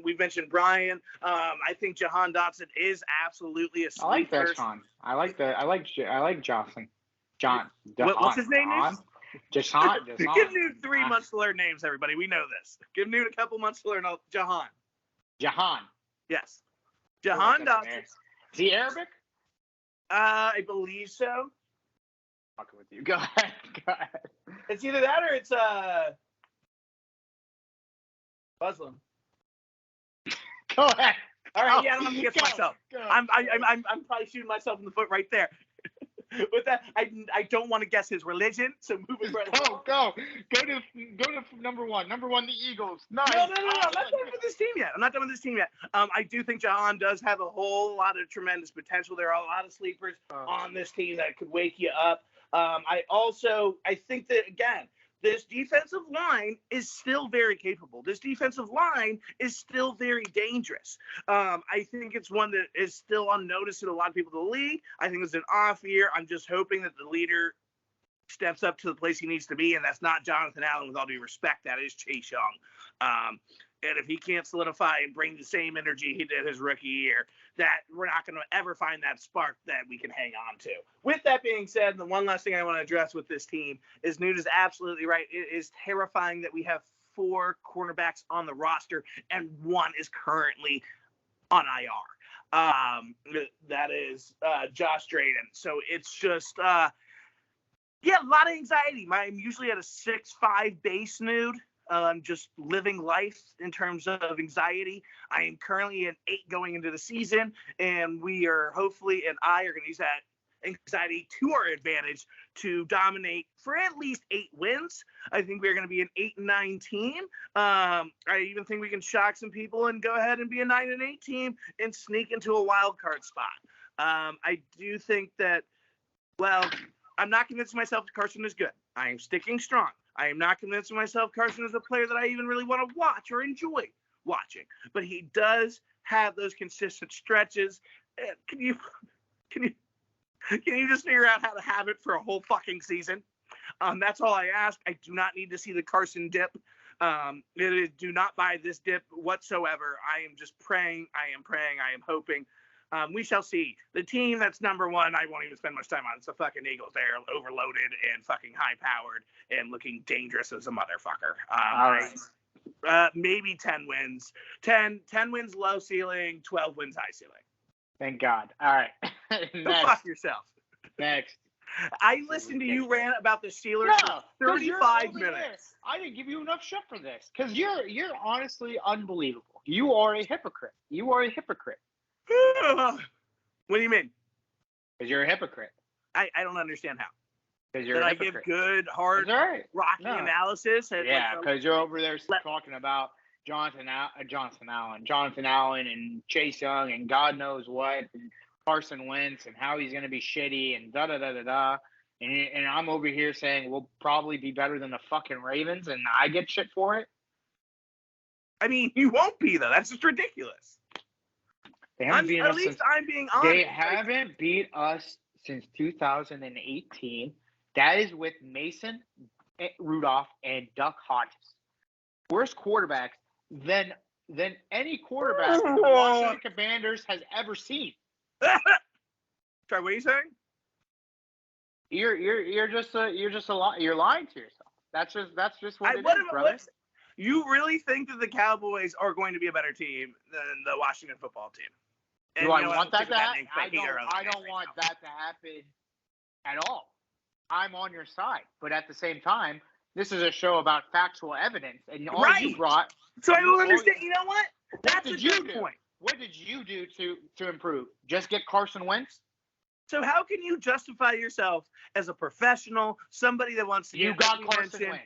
We've mentioned Brian. I think Jahan Dotson is absolutely a sleeper. I like Johnson. John. What's his name? Jahan. Give Newt 3 months to learn names, everybody. We know this. Give Newt a couple months to learn Jahan. Yes. Jahan Dotson. Is he Arabic? I believe so. Fucking with you. Go ahead. It's either that or it's Muslim. Go ahead. All right, yeah, I don't have to guess myself. I'm probably shooting myself in the foot right there. With that, I don't want to guess his religion, so moving right along. Go to number one. Number one, the Eagles. Nice. No. I'm not done with this team yet. I do think Jahan does have a whole lot of tremendous potential. There are a lot of sleepers on this team that could wake you up. I think that, again, this defensive line is still very capable. This defensive line is still very dangerous. I think it's one that is still unnoticed in a lot of people in the league. I think it's an off year. I'm just hoping that the leader steps up to the place he needs to be, and that's not Jonathan Allen, with all due respect. That is Chase Young. And if he can't solidify and bring the same energy he did his rookie year, that we're not going to ever find that spark that we can hang on to. With that being said, the one last thing I want to address with this team is Newt is absolutely right. It is terrifying that we have 4 cornerbacks on the roster and 1 is currently on IR. That is Josh Drayden. So it's just, a lot of anxiety. I'm usually at a 6'5" base, Newt. just living life in terms of anxiety. I am currently an 8 going into the season, and we are hopefully, and I are going to use that anxiety to our advantage to dominate for at least 8 wins. I think we're going to be an 8-9 team. I even think we can shock some people and go ahead and be a 9-8 team and sneak into a wild card spot. I do think that, well, I'm not convincing myself that Carson is good. I am sticking strong. I am not convincing myself Carson is a player that I even really want to watch or enjoy watching. But he does have those consistent stretches. Can you just figure out how to have it for a whole fucking season? That's all I ask. I do not need to see the Carson dip. Do not buy this dip whatsoever. I am just praying. I am hoping. We shall see. The team that's number 1, I won't even spend much time on. It's the fucking Eagles. They're overloaded and fucking high-powered and looking dangerous as a motherfucker. All right. Maybe 10 wins. 10 wins low ceiling, 12 wins high ceiling. Thank God. All right. Go fuck yourself. Next. I listened to you rant about the Steelers for 35 minutes. I didn't give you enough shit for this because you're honestly unbelievable. You are a hypocrite. What do you mean? Because you're a hypocrite. I don't understand how. Because you're a hypocrite. I give good, hard, rocky analysis? Yeah, because you're over there talking about Jonathan Allen and Chase Young and God knows what, and Carson Wentz and how he's going to be shitty and da-da-da-da-da. And I'm over here saying we'll probably be better than the fucking Ravens, and I get shit for it? I mean, you won't be, though. That's just ridiculous. They haven't beat us at least I'm being honest. They haven't beat us since 2018. That is with Mason Rudolph and Duck Hodges. Worse quarterbacks than any quarterback the Washington Commanders has ever seen. Sorry, what are you saying? You're just a lot. You're lying to yourself. That's just what it is, brother. You really think that the Cowboys are going to be a better team than the Washington football team? And do I want that to happen? I don't want that to happen at all. I'm on your side, but at the same time, this is a show about factual evidence, and all you brought. So I don't understand. You know what? That's a good point. What did you do to improve? Just get Carson Wentz? So how can you justify yourself as a professional, somebody that wants to get Carson Wentz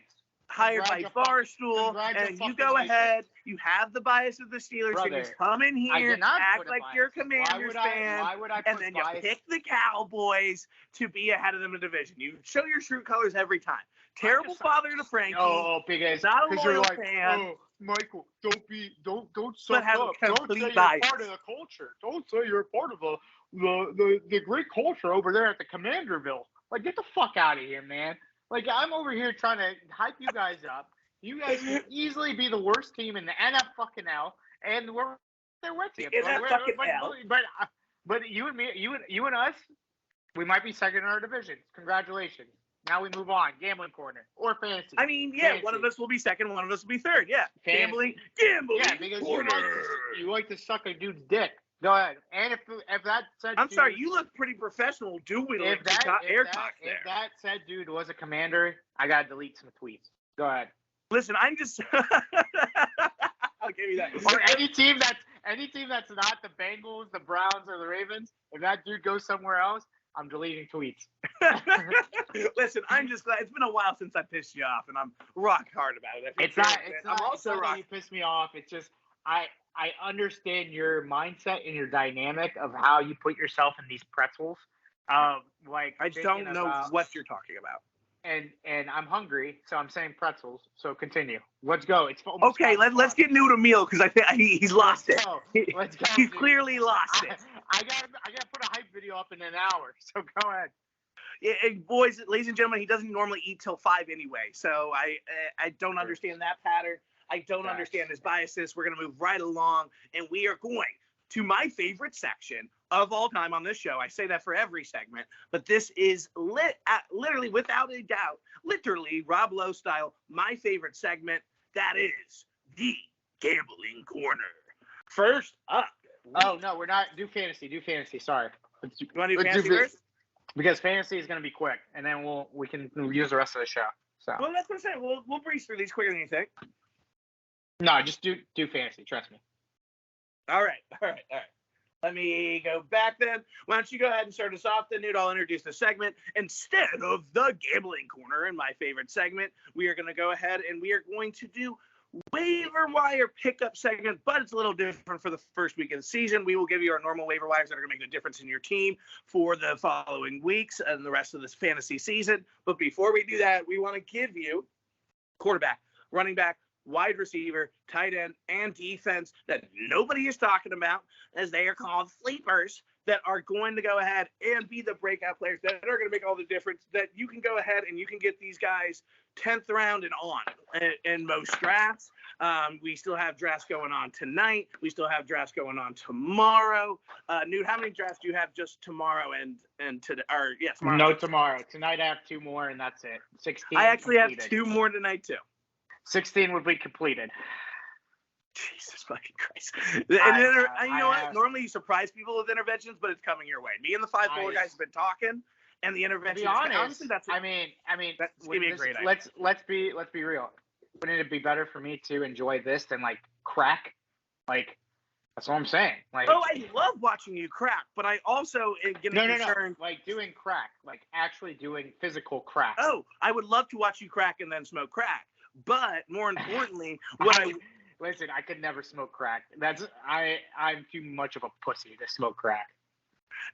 hired by Barstool, and you go ahead, you have the bias of the Steelers, and you come in here, act like you're a Commanders fan, and then you pick the Cowboys to be ahead of them in the division. You show your true colors every time. Terrible father to Frankie. Oh, because not a loyal fan. Oh, Michael, don't suck up. Don't say you're part of the culture. Don't say you're part of the great culture over there at the Commanderville. Like, get the fuck out of here, man. Like, I'm over here trying to hype you guys up. You guys can easily be the worst team in the NFL, and we're there with you. But you and me, you and us, we might be second in our divisions. Congratulations. Now we move on. Gambling corner or fantasy. I mean, fantasy. One of us will be second, one of us will be third. Yeah, fantasy. Gambling. Yeah, because you like to suck a dude's dick. Go ahead. And if that said I'm sorry, you look pretty professional doing it. If that said dude was a commander, I gotta delete some tweets. Go ahead. Listen, I'm just I'll give you that. Or any team that's not the Bengals, the Browns, or the Ravens, if that dude goes somewhere else, I'm deleting tweets. Listen, I'm just glad. It's been a while since I pissed you off, and I'm rock hard about it. It's not that you pissed me off. It's just I understand your mindset and your dynamic of how you put yourself in these pretzels. Like I just don't know what you're talking about. And I'm hungry, so I'm saying pretzels. So continue. Let's go. It's okay. Let's get new to meal because I think he's lost it. Let's go. He's clearly lost it. I gotta put a hype video up in an hour. So go ahead. Yeah, boys, ladies and gentlemen, he doesn't normally eat till 5 anyway. So I don't understand that pattern. I don't understand his biases. We're gonna move right along, and we are going to my favorite section of all time on this show. I say that for every segment, but this is literally, without a doubt, literally Rob Lowe style, my favorite segment. That is the Gambling Corner. First up. Oh no, we're not. Do fantasy. Sorry. You want to do fantasy first? Because fantasy is going to be quick, and then we can use the rest of the show. So. Well, that's what I'm saying. We'll breeze through these quicker than you think. No, just do fantasy. Trust me. All right. Let me go back then. Why don't you go ahead and start us off then, Newt? I'll introduce the segment. Instead of the gambling corner in my favorite segment, we are going to go ahead and we are going to do waiver wire pickup segment, but it's a little different for the first week of the season. We will give you our normal waiver wires that are going to make the difference in your team for the following weeks and the rest of this fantasy season. But before we do that, we want to give you quarterback, running back, wide receiver, tight end, and defense that nobody is talking about, as they are called sleepers, that are going to go ahead and be the breakout players that are going to make all the difference, that you can go ahead and you can get these guys 10th round and on in most drafts. We still have drafts going on tonight. We still have drafts going on tomorrow. Newt, how many drafts do you have just tomorrow and today? Or yes, tomorrow. No, tomorrow. Tonight I have 2 more, and that's it. 16. I actually completed. have 2 more tonight too. 16 would be completed. Jesus fucking Christ. You know what? Normally you surprise people with interventions, but it's coming your way. Me and the 5 guys have been talking, and the intervention. To be honest, honestly, that's I mean, that's gonna be a great idea. Let's be real. Wouldn't it be better for me to enjoy this than like crack? Like, that's what I'm saying. Like, oh, I love watching you crack, but I also get concerned. No. Like doing crack, like actually doing physical crack. Oh, I would love to watch you crack and then smoke crack. But more importantly, listen, I could never smoke crack. I'm too much of a pussy to smoke crack.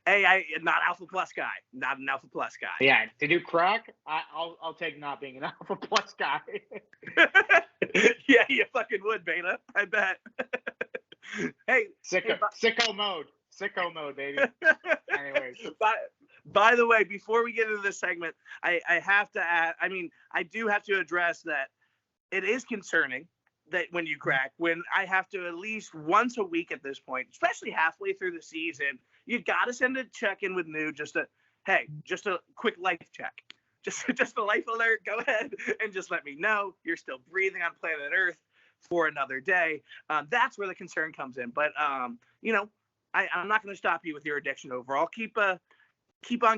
Hey, not Alpha Plus guy. Not an Alpha Plus guy. Yeah, to do crack, I'll take not being an Alpha Plus guy. Yeah, you fucking would, Beta. I bet. Hey, sicko mode, baby. Anyways. By the way, before we get into this segment, I have to add. I mean, I do have to address that it is concerning that when you crack, when I have to at least once a week at this point, especially halfway through the season, you got to send a check-in with New, just a quick life check. Just a life alert. Go ahead and just let me know you're still breathing on planet Earth for another day. That's where the concern comes in. But, I'm not going to stop you with your addiction overall. Keep on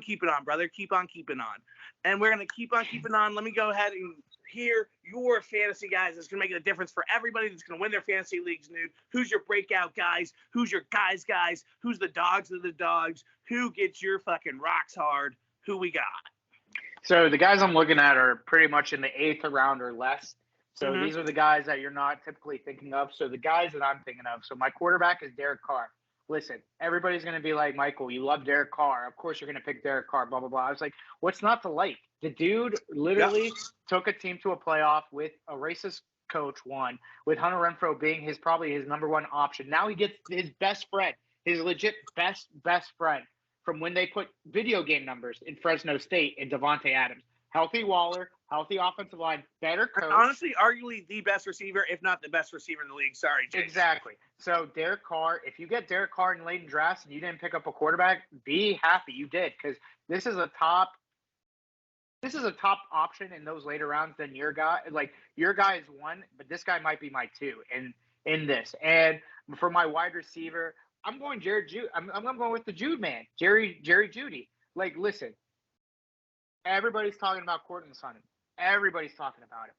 keeping on, brother. Keep on keeping on. And we're going to keep on keeping on. Let me go ahead and hear your fantasy guys that's going to make a difference for everybody that's going to win their fantasy leagues, Nude. Who's your breakout guys? Who's your guys? Who's the dogs of the dogs? Who gets your fucking rocks hard? Who we got? So the guys I'm looking at are pretty much in the 8th round or less. So these are the guys that you're not typically thinking of. So the guys that I'm thinking of. So my quarterback is Derek Carr. Listen, everybody's going to be like, Michael, you love Derek Carr. Of course you're going to pick Derek Carr, blah, blah, blah. I was like, what's not to like? The dude literally took a team to a playoff with a racist coach, with Hunter Renfrow being probably his number one option. Now he gets his best friend, his legit best friend from when they put video game numbers in Fresno State and Devontae Adams. Healthy Waller, healthy offensive line, better coach. Honestly, arguably the best receiver, if not the best receiver in the league. Sorry, James. Exactly. So Derek Carr, if you get Derek Carr in late drafts and you didn't pick up a quarterback, be happy you did, because this is a top option in those later rounds than your guy. Like, your guy is 1, but this guy might be my 2 in this. And for my wide receiver, I'm going I'm going with the Jude man, Jerry Jeudy. Like, listen, everybody's talking about Courtland Sutton. Everybody's talking about him.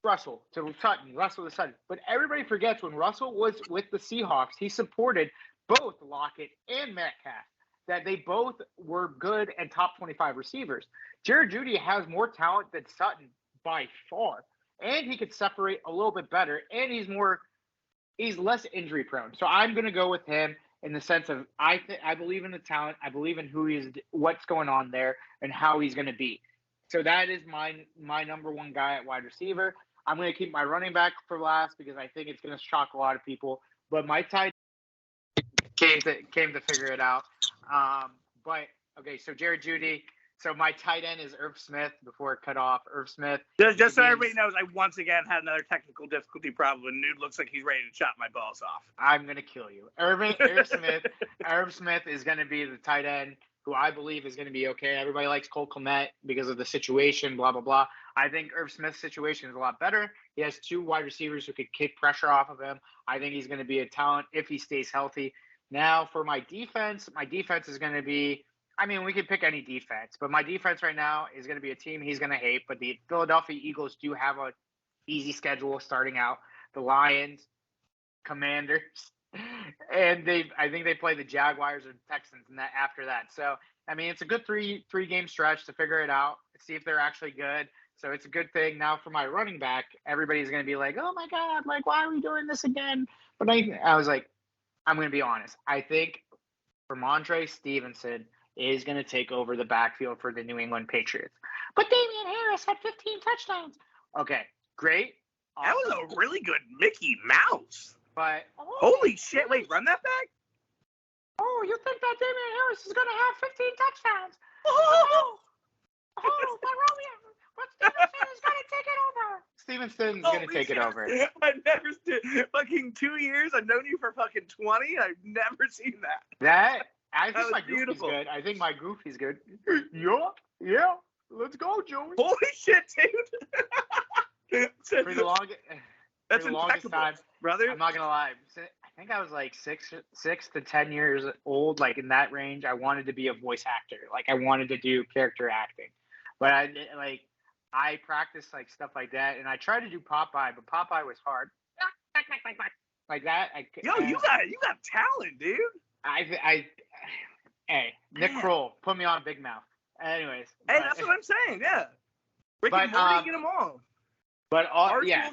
Russell to Sutton. But everybody forgets when Russell was with the Seahawks, he supported both Lockett and Metcalf, that they both were good and top 25 receivers. Jerry Jeudy has more talent than Sutton by far, and he could separate a little bit better, and he's less injury prone. So I'm going to go with him in the sense of I believe in the talent, I believe in what's going on there, and how he's going to be. So that is my number 1 guy at wide receiver. I'm going to keep my running back for last because I think it's going to shock a lot of people. But my tight came to figure it out. But okay, so Jerry Jeudy. So my tight end is Irv Smith. Before it cut off, Irv Smith. Just so everybody knows, I once again had another technical difficulty problem, and Nude looks like he's ready to chop my balls off. I'm gonna kill you, Irv Smith. Irv Smith is gonna be the tight end who I believe is gonna be okay. Everybody likes Cole Kmet because of the situation, blah blah blah. I think Irv Smith's situation is a lot better. He has 2 wide receivers who could kick pressure off of him. I think he's gonna be a talent if he stays healthy. Now for my defense is gonna be I mean, we could pick any defense, but my defense right now is going to be a team he's going to hate. But the Philadelphia Eagles do have a easy schedule starting out. The Lions, Commanders, and I think they play the Jaguars or Texans and that after that. So I mean, it's a good three game stretch to figure it out, see if they're actually good. So it's a good thing now for my running back. Everybody's going to be like, "Oh my God, like why are we doing this again?" But I was like, I'm going to be honest. I think Ramondre Stevenson is going to take over the backfield for the New England Patriots. But Damian Harris had 15 touchdowns. Okay, great. That was a really good Mickey Mouse. But holy shit! Wait, run that back. Oh, you think that Damian Harris is going to have 15 touchdowns? Oh, but Romeo, but Stevenson is going to take it over. Stevenson's going to take it over. I've never seen fucking 2 years. I've known you for fucking 20. I've never seen that. I think my Goofy's good. I think my Goofy's good. Yeah. Let's go, Joey. Holy shit, dude. For the longest time, brother. I'm not gonna lie. I think I was like 6 to 10 years old, like in that range. I wanted to be a voice actor. Like I wanted to do character acting, but I practiced like stuff like that, and I tried to do Popeye, but Popeye was hard. Like that. You got talent, dude. Hey, Nick Kroll, put me on Big Mouth. Anyways. Hey, that's what I'm saying. Yeah. Rick and Morty, get them all. But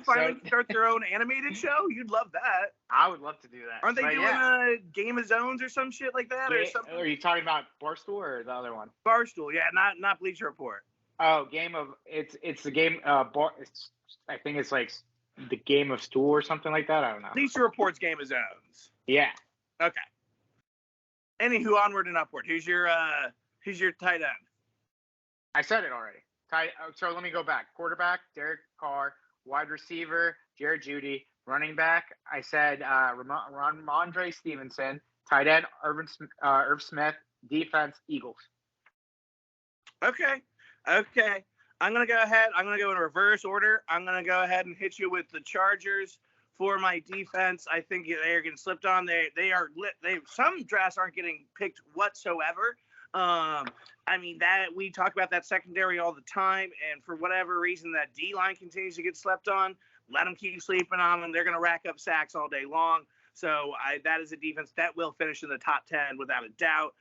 finally start their own animated show. You'd love that. I would love to do that. Aren't they doing a Game of Zones or some shit like that or something? Are you talking about Barstool or the other one? Barstool, yeah, not Bleacher Report. Oh, it's the game. I think it's like the Game of Stool or something like that. I don't know. Bleacher Report's Game of Zones. Yeah. Okay. Anywho, onward and upward. Who's your tight end? I said it already. So let me go back. Quarterback, Derek Carr. Wide receiver, Jared Judy. Running back, I said Ramondre Stevenson. Tight end, Irv Smith. Defense, Eagles. Okay. I'm going to go ahead. I'm going to go in reverse order. I'm going to go ahead and hit you with the Chargers for my defense. I think they are getting slipped on. Some drafts aren't getting picked whatsoever. I mean, that we talk about that secondary all the time, and for whatever reason, that D-line continues to get slept on. Let them keep sleeping on them. They're going to rack up sacks all day long. So that is a defense that will finish in the top 10 without a doubt.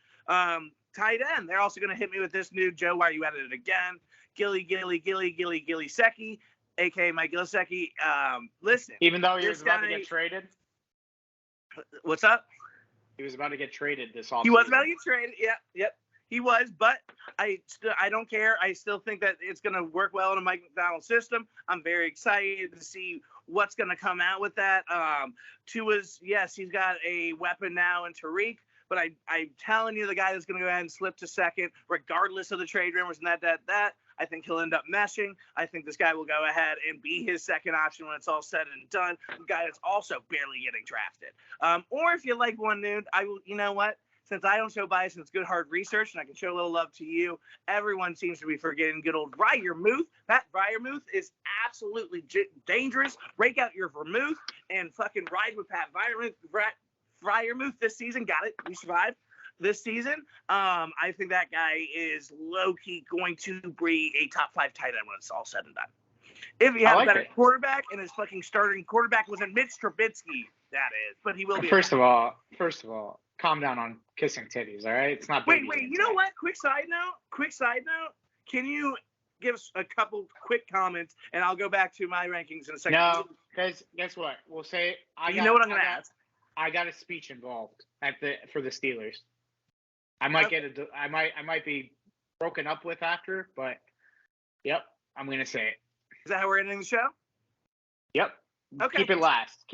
Tight end, they're also going to hit me with this new Joe. Why are you at it again? Gilly Secchi, a.k.a. Mike Gillisecki. Listen. Even though he was about to get traded? What's up? He was about to get traded this offseason. He was about to get traded. Yep. He was, but I don't care. I still think that it's going to work well in a Mike McDonald system. I'm very excited to see what's going to come out with that. Tua's, yes, he's got a weapon now in Tariq, but I'm telling you, the guy that's going to go ahead and slip to second, regardless of the trade rumors and that, I think he'll end up meshing. I think this guy will go ahead and be his second option when it's all said and done. The guy that's also barely getting drafted. Or if you like one, dude, you know what? Since I don't show bias and it's good hard research and I can show a little love to you, everyone seems to be forgetting good old Freiermuth. Pat Freiermuth is absolutely dangerous. Break out your vermouth and fucking ride with Pat Freiermuth this season. Got it. We survived this season. I think that guy is low-key going to be a top 5 tight end when it's all said and done. If he has a better quarterback and his fucking starting quarterback wasn't Mitch Trubisky, that is. But he will be. First of all, calm down on kissing titties, all right? It's not baby. Wait, you know what? Quick side note. Can you give us a couple quick comments, and I'll go back to my rankings in a second. No, because guess what? We'll say know what I'm going to ask. I got a speech involved for the Steelers. I might I might be broken up with after, but yep, I'm going to say it. Is that how we're ending the show? Yep. Okay. Keep it last.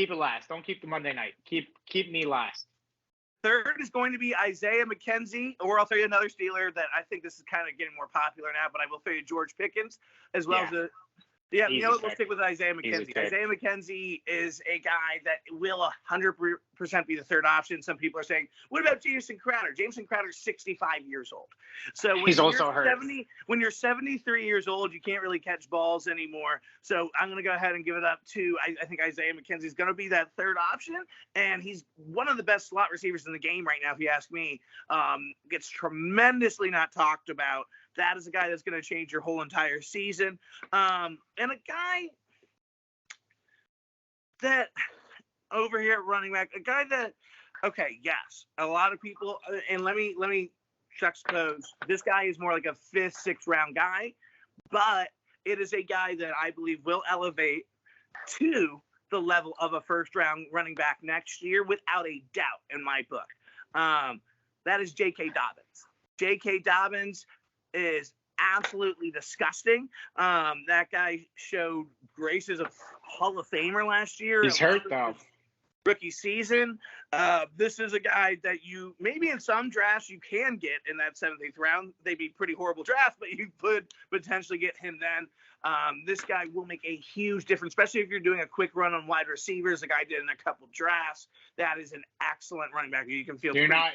Don't keep the Monday night. Keep me last. Third is going to be Isaiah McKenzie, or I'll tell you another Steeler that I think this is kind of getting more popular now, but I will tell you George Pickens, as well as Yeah, you Easy know what? We'll pick. stick with Isaiah Easy McKenzie. pick. Isaiah McKenzie is a guy that will 100% be the third option. Some people are saying, what about Jameson Crowder? Jameson Crowder's 65 years old. So when He's you're also hurt. when you're 73 years old, you can't really catch balls anymore. So I'm going to go ahead and give it up to, I think Isaiah McKenzie is going to be that third option. And he's one of the best slot receivers in the game right now, if you ask me. Gets tremendously not talked about. That is a guy that's going to change your whole entire season. And a guy that over here at running back, a guy that, okay, yes, a lot of people, and let me juxtapose. This guy is more like a 5th, 6th round guy, but it is a guy that I believe will elevate to the level of a 1st round running back next year without a doubt in my book. That is J.K. Dobbins. J.K. Dobbins is absolutely disgusting. That guy showed graces of Hall of Famer last year. He's hurt though. Rookie season. This is a guy that you maybe in some drafts you can get in that 7th, 8th round. They'd be pretty horrible drafts, but you could potentially get him then. This guy will make a huge difference, especially if you're doing a quick run on wide receivers. The guy did in a couple drafts. That is an excellent running back. You can feel. You're not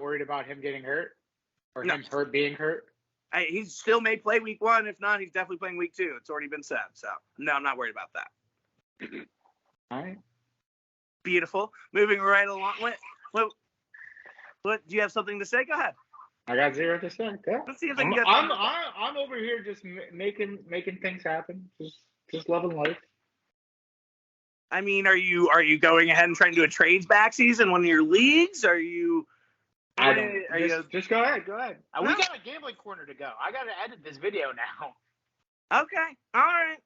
worried about him getting hurt or him being hurt. He still may play week 1. If not, he's definitely playing week 2. It's already been said. So no, I'm not worried about that. All right. Beautiful. Moving right along. What? Do you have something to say? Go ahead. I got 0 to say. Good. Let's see if I can get. I'm over here just making things happen. Just loving life. I mean, are you going ahead and trying to do a trades back season one of your leagues? Are you? I don't. Just go ahead. Go ahead. No? We got a gambling corner to go. I got to edit this video now. Okay. All right.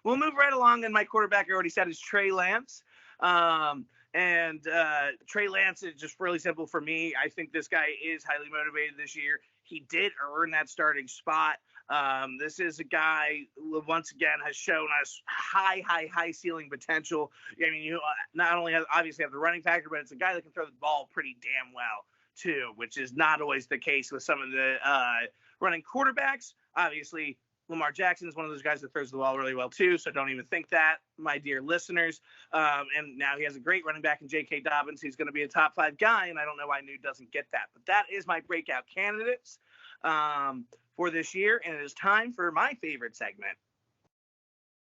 We'll move right along. And my quarterback I already said is Trey Lance. Trey Lance is just really simple for me. I think this guy is highly motivated this year. He did earn that starting spot. This is a guy who, once again, has shown us high ceiling potential. I mean, you not only obviously have the running factor, but it's a guy that can throw the ball pretty damn well too, which is not always the case with some of the running quarterbacks. Obviously, Lamar Jackson is one of those guys that throws the ball really well too, so don't even think that, my dear listeners. And now he has a great running back in J.K. Dobbins, who's going to be a top 5 guy, and I don't know why Nude doesn't get that. But that is my breakout candidates for this year, and it is time for my favorite segment.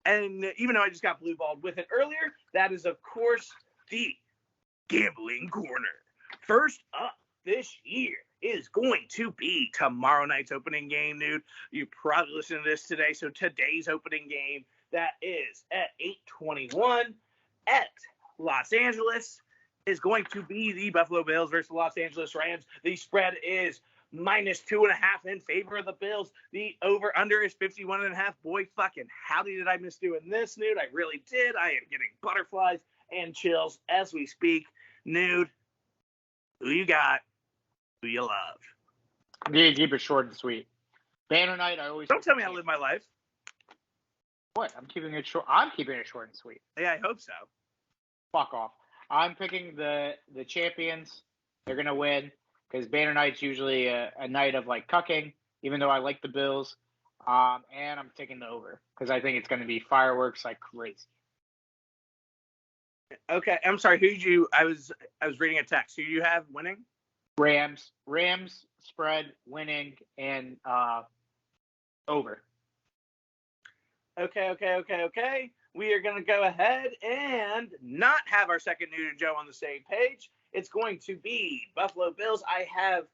And even though I just got blue balled with it earlier, that is, of course, the Gambling Corner. First up this year is going to be tomorrow night's opening game, dude. You probably listened to this today. So today's opening game, that is at 8:21 at Los Angeles, is going to be the Buffalo Bills versus the Los Angeles Rams. The spread is -2.5 in favor of the Bills. The over-under is 51.5. Boy, fucking howdy did I miss doing this, Nude. I really did. I am getting butterflies and chills as we speak. Nude, who you got? Who you love? Yeah, keep it short and sweet. Banner night, I always. Don't tell me I live my life. What? I'm keeping it short. I'm keeping it short and sweet. Yeah, I hope so. Fuck off. I'm picking the champions. They're gonna win because Banner night's usually a night of like cucking. Even though I like the Bills, and I'm taking the over because I think it's gonna be fireworks like crazy. Okay, I'm sorry. Who did you? I was reading a text. Who do you have winning? Rams spread winning and over. Okay. We are going to go ahead and not have our second Nude and Joe on the same page. It's going to be Buffalo Bills. I have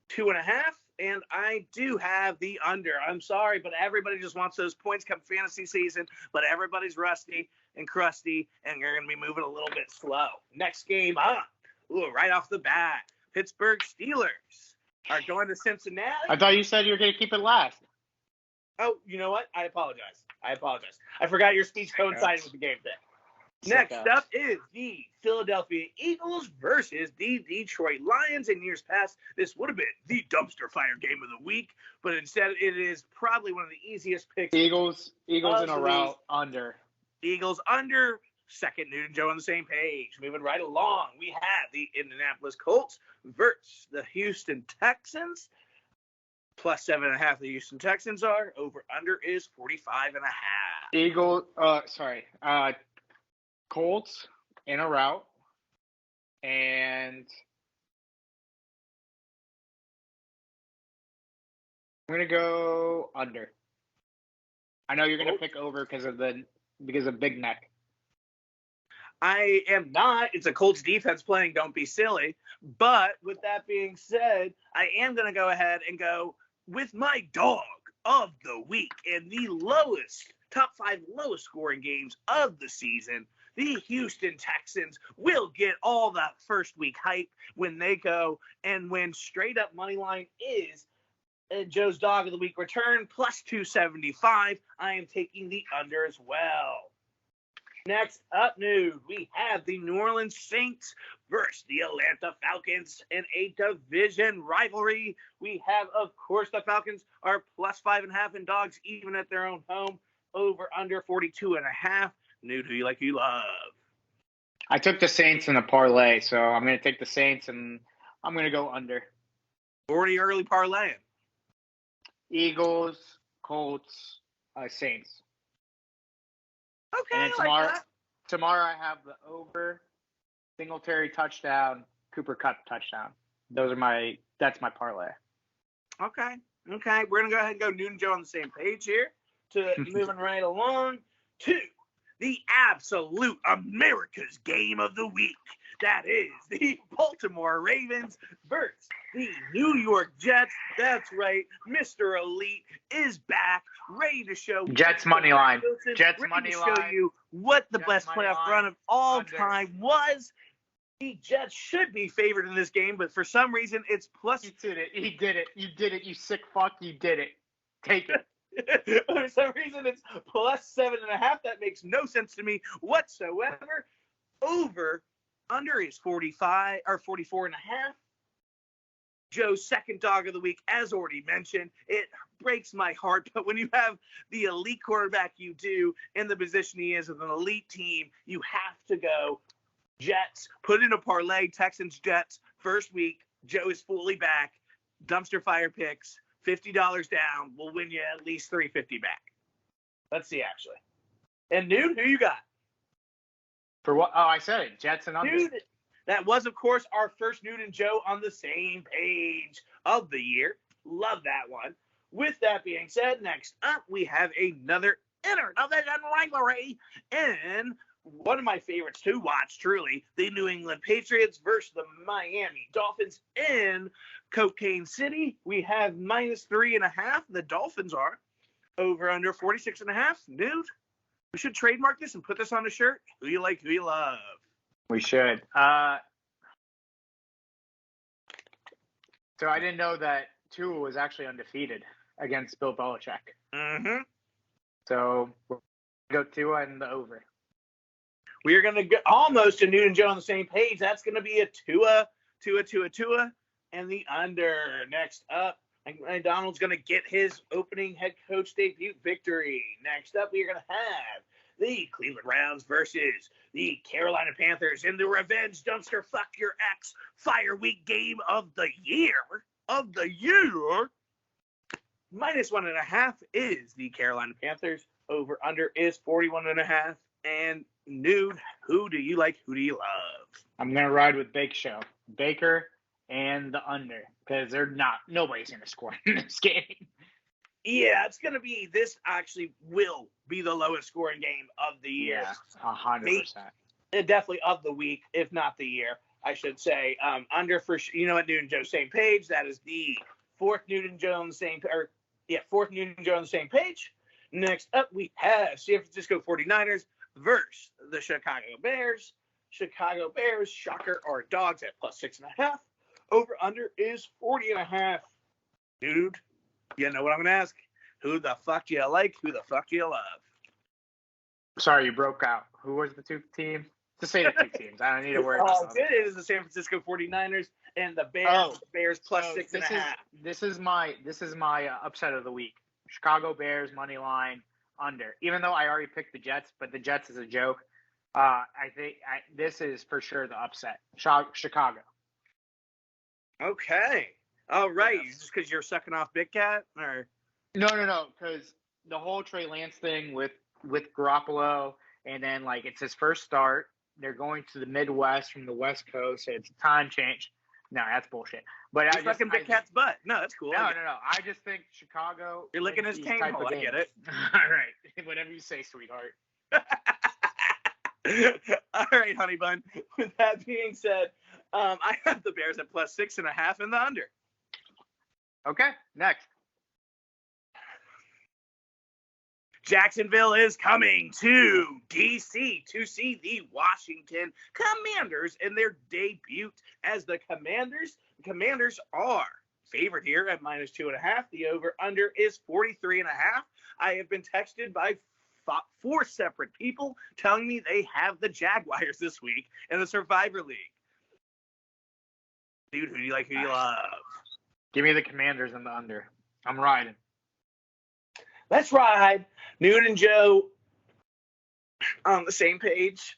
2.5, and I do have the under. I'm sorry, but everybody just wants those points come fantasy season, but everybody's rusty and crusty, and you're going to be moving a little bit slow. Next game up. Ooh, right off the bat. Pittsburgh Steelers are going to Cincinnati. I thought you said you were going to keep it last. Oh, you know what? I apologize. I forgot your speech coincided with the game day. Next up is the Philadelphia Eagles versus the Detroit Lions. In years past, this would have been the dumpster fire game of the week, but instead it is probably one of the easiest picks. Eagles in a route under. Eagles under. Second, Nude and Joe on the same page. Moving right along, we have the Indianapolis Colts versus the Houston Texans. Plus 7.5. The Houston Texans are. Over under is 45.5. Colts in a route, and I'm gonna go under. I know you're gonna pick over because of Big Neck. I am not. It's a Colts defense playing. Don't be silly. But with that being said, I am going to go ahead and go with my dog of the week and the top 5 lowest scoring games of the season. The Houston Texans will get all that first week hype when they go and win. Straight up money line is Joe's dog of the week return plus 275. I am taking the under as well. Next up, nude, we have the New Orleans Saints versus the Atlanta Falcons in a division rivalry. We have, of course, the Falcons are plus 5.5 in dogs, even at their own home. Over under 42.5. Nude, who you like, who you love? I took the Saints in a parlay, so I'm going to take the Saints, and I'm going to go under. Already early parlaying. Eagles, Colts, Saints. Okay, and then tomorrow I have the over, Singletary touchdown, Cooper Kupp touchdown. That's my parlay. Okay. We're going to go ahead and go Newton Joe on the same page here to moving right along to the absolute America's game of the week. That is the Baltimore Ravens versus the New York Jets. That's right. Mr. Elite is back, ready to show Jets money line. Jets money line. Show you what the best playoff run of all time was. The Jets should be favored in this game, but for some reason it's plus. He did it. You did it. You sick fuck. You did it. Take it. For some reason it's plus 7.5. That makes no sense to me whatsoever. Under is 45 or 44.5. Joe's second dog of the week, as already mentioned. It breaks my heart, but when you have the elite quarterback you do in the position he is with an elite team, you have to go Jets. Put in a parlay, Texans, Jets. First week, Joe is fully back. Dumpster fire picks, $50 down. We'll win you at least $350 back. Let's see, actually. And Nude, who you got? For what? Oh, I said it. Jets and under. Dude, that was, of course, our first Nude and Joe on the same page of the year. Love that one. With that being said, next up, we have another interdivision rivalry in one of my favorites to watch, truly, the New England Patriots versus the Miami Dolphins in Cocaine City. We have minus 3.5. The Dolphins are over under 46.5. Nude, we should trademark this and put this on a shirt. Who you like, who you love? We should. So I didn't know that Tua was actually undefeated against Bill Belichick. Mm-hmm. So we'll go Tua and the over. We are going to go almost a Newton Joe on the same page. That's going to be a Tua, and the under. Next up, Donald's going to get his opening head coach debut victory. Next up, we are going to have the Cleveland Browns versus the Carolina Panthers in the revenge dumpster fuck your ex fire week game of the year. Minus 1.5 is the Carolina Panthers. Over under is 41.5. And Nude, who do you like? Who do you love? I'm gonna ride with Baker and the under, because nobody's gonna score in this game. Yeah, it's gonna be. This actually will be the lowest scoring game of the year. Yeah, 100%. Definitely of the week, if not the year, I should say. Under for what, Newton Joe same page. That is the fourth Newton Joe on the same page. Next up, we have San Francisco 49ers versus the Chicago Bears. Chicago Bears, shocker, are dogs at plus 6.5. Over under is 40.5. Dude, you know what I'm gonna ask? Who the fuck do you like? Who the fuck do you love? Sorry, you broke out. Who was the two teams? Just say the two teams. I don't need to worry about it. It is the San Francisco 49ers and the Bears. Bears plus 6.5. This is my upset of the week. Chicago Bears money line under. Even though I already picked the Jets, but the Jets is a joke. I think this is for sure the upset. Chicago. Okay. Oh, right. Yes. Just because you're sucking off Big Cat? Or No. Because the whole Trey Lance thing with Garoppolo, and then like it's his first start. They're going to the Midwest from the West Coast. So it's a time change. No, that's bullshit. But you're sucking Big Cat's butt. No, that's cool. No. I just think Chicago. You're licking wins his these cane type hole. of I get games. it. All right. Whatever you say, sweetheart. All right, honey bun. With that being said, I have the Bears at plus 6.5 in the under. Okay. Next. Jacksonville is coming to D.C. to see the Washington Commanders in their debut as the Commanders. The Commanders are favored here at minus 2.5. The over-under is 43.5. I have been texted by 4 separate people telling me they have the Jaguars this week in the Survivor League. Dude, who do you like? Who do you love? Give me the Commanders in the under. I'm riding. Let's ride. Nude and Joe on the same page.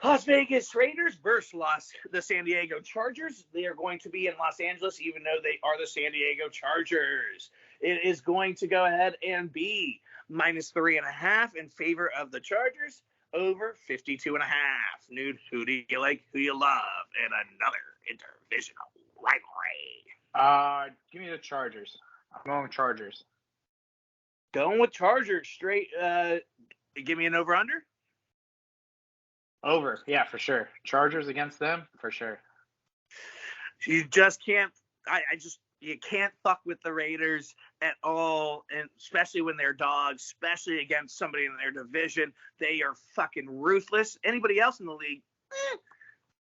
Las Vegas Raiders versus the San Diego Chargers. They are going to be in Los Angeles, even though they are the San Diego Chargers. It is going to go ahead and be minus 3.5 in favor of the Chargers, over 52.5. Nude, who do you like? Who you love? And another interdivisional rivalry. Give me the Chargers. I'm going Chargers. Going with Chargers straight. Give me an over-under. Over, yeah, for sure. Chargers against them, for sure. You just can't. You can't fuck with the Raiders at all, and especially when they're dogs, especially against somebody in their division. They are fucking ruthless. Anybody else in the league,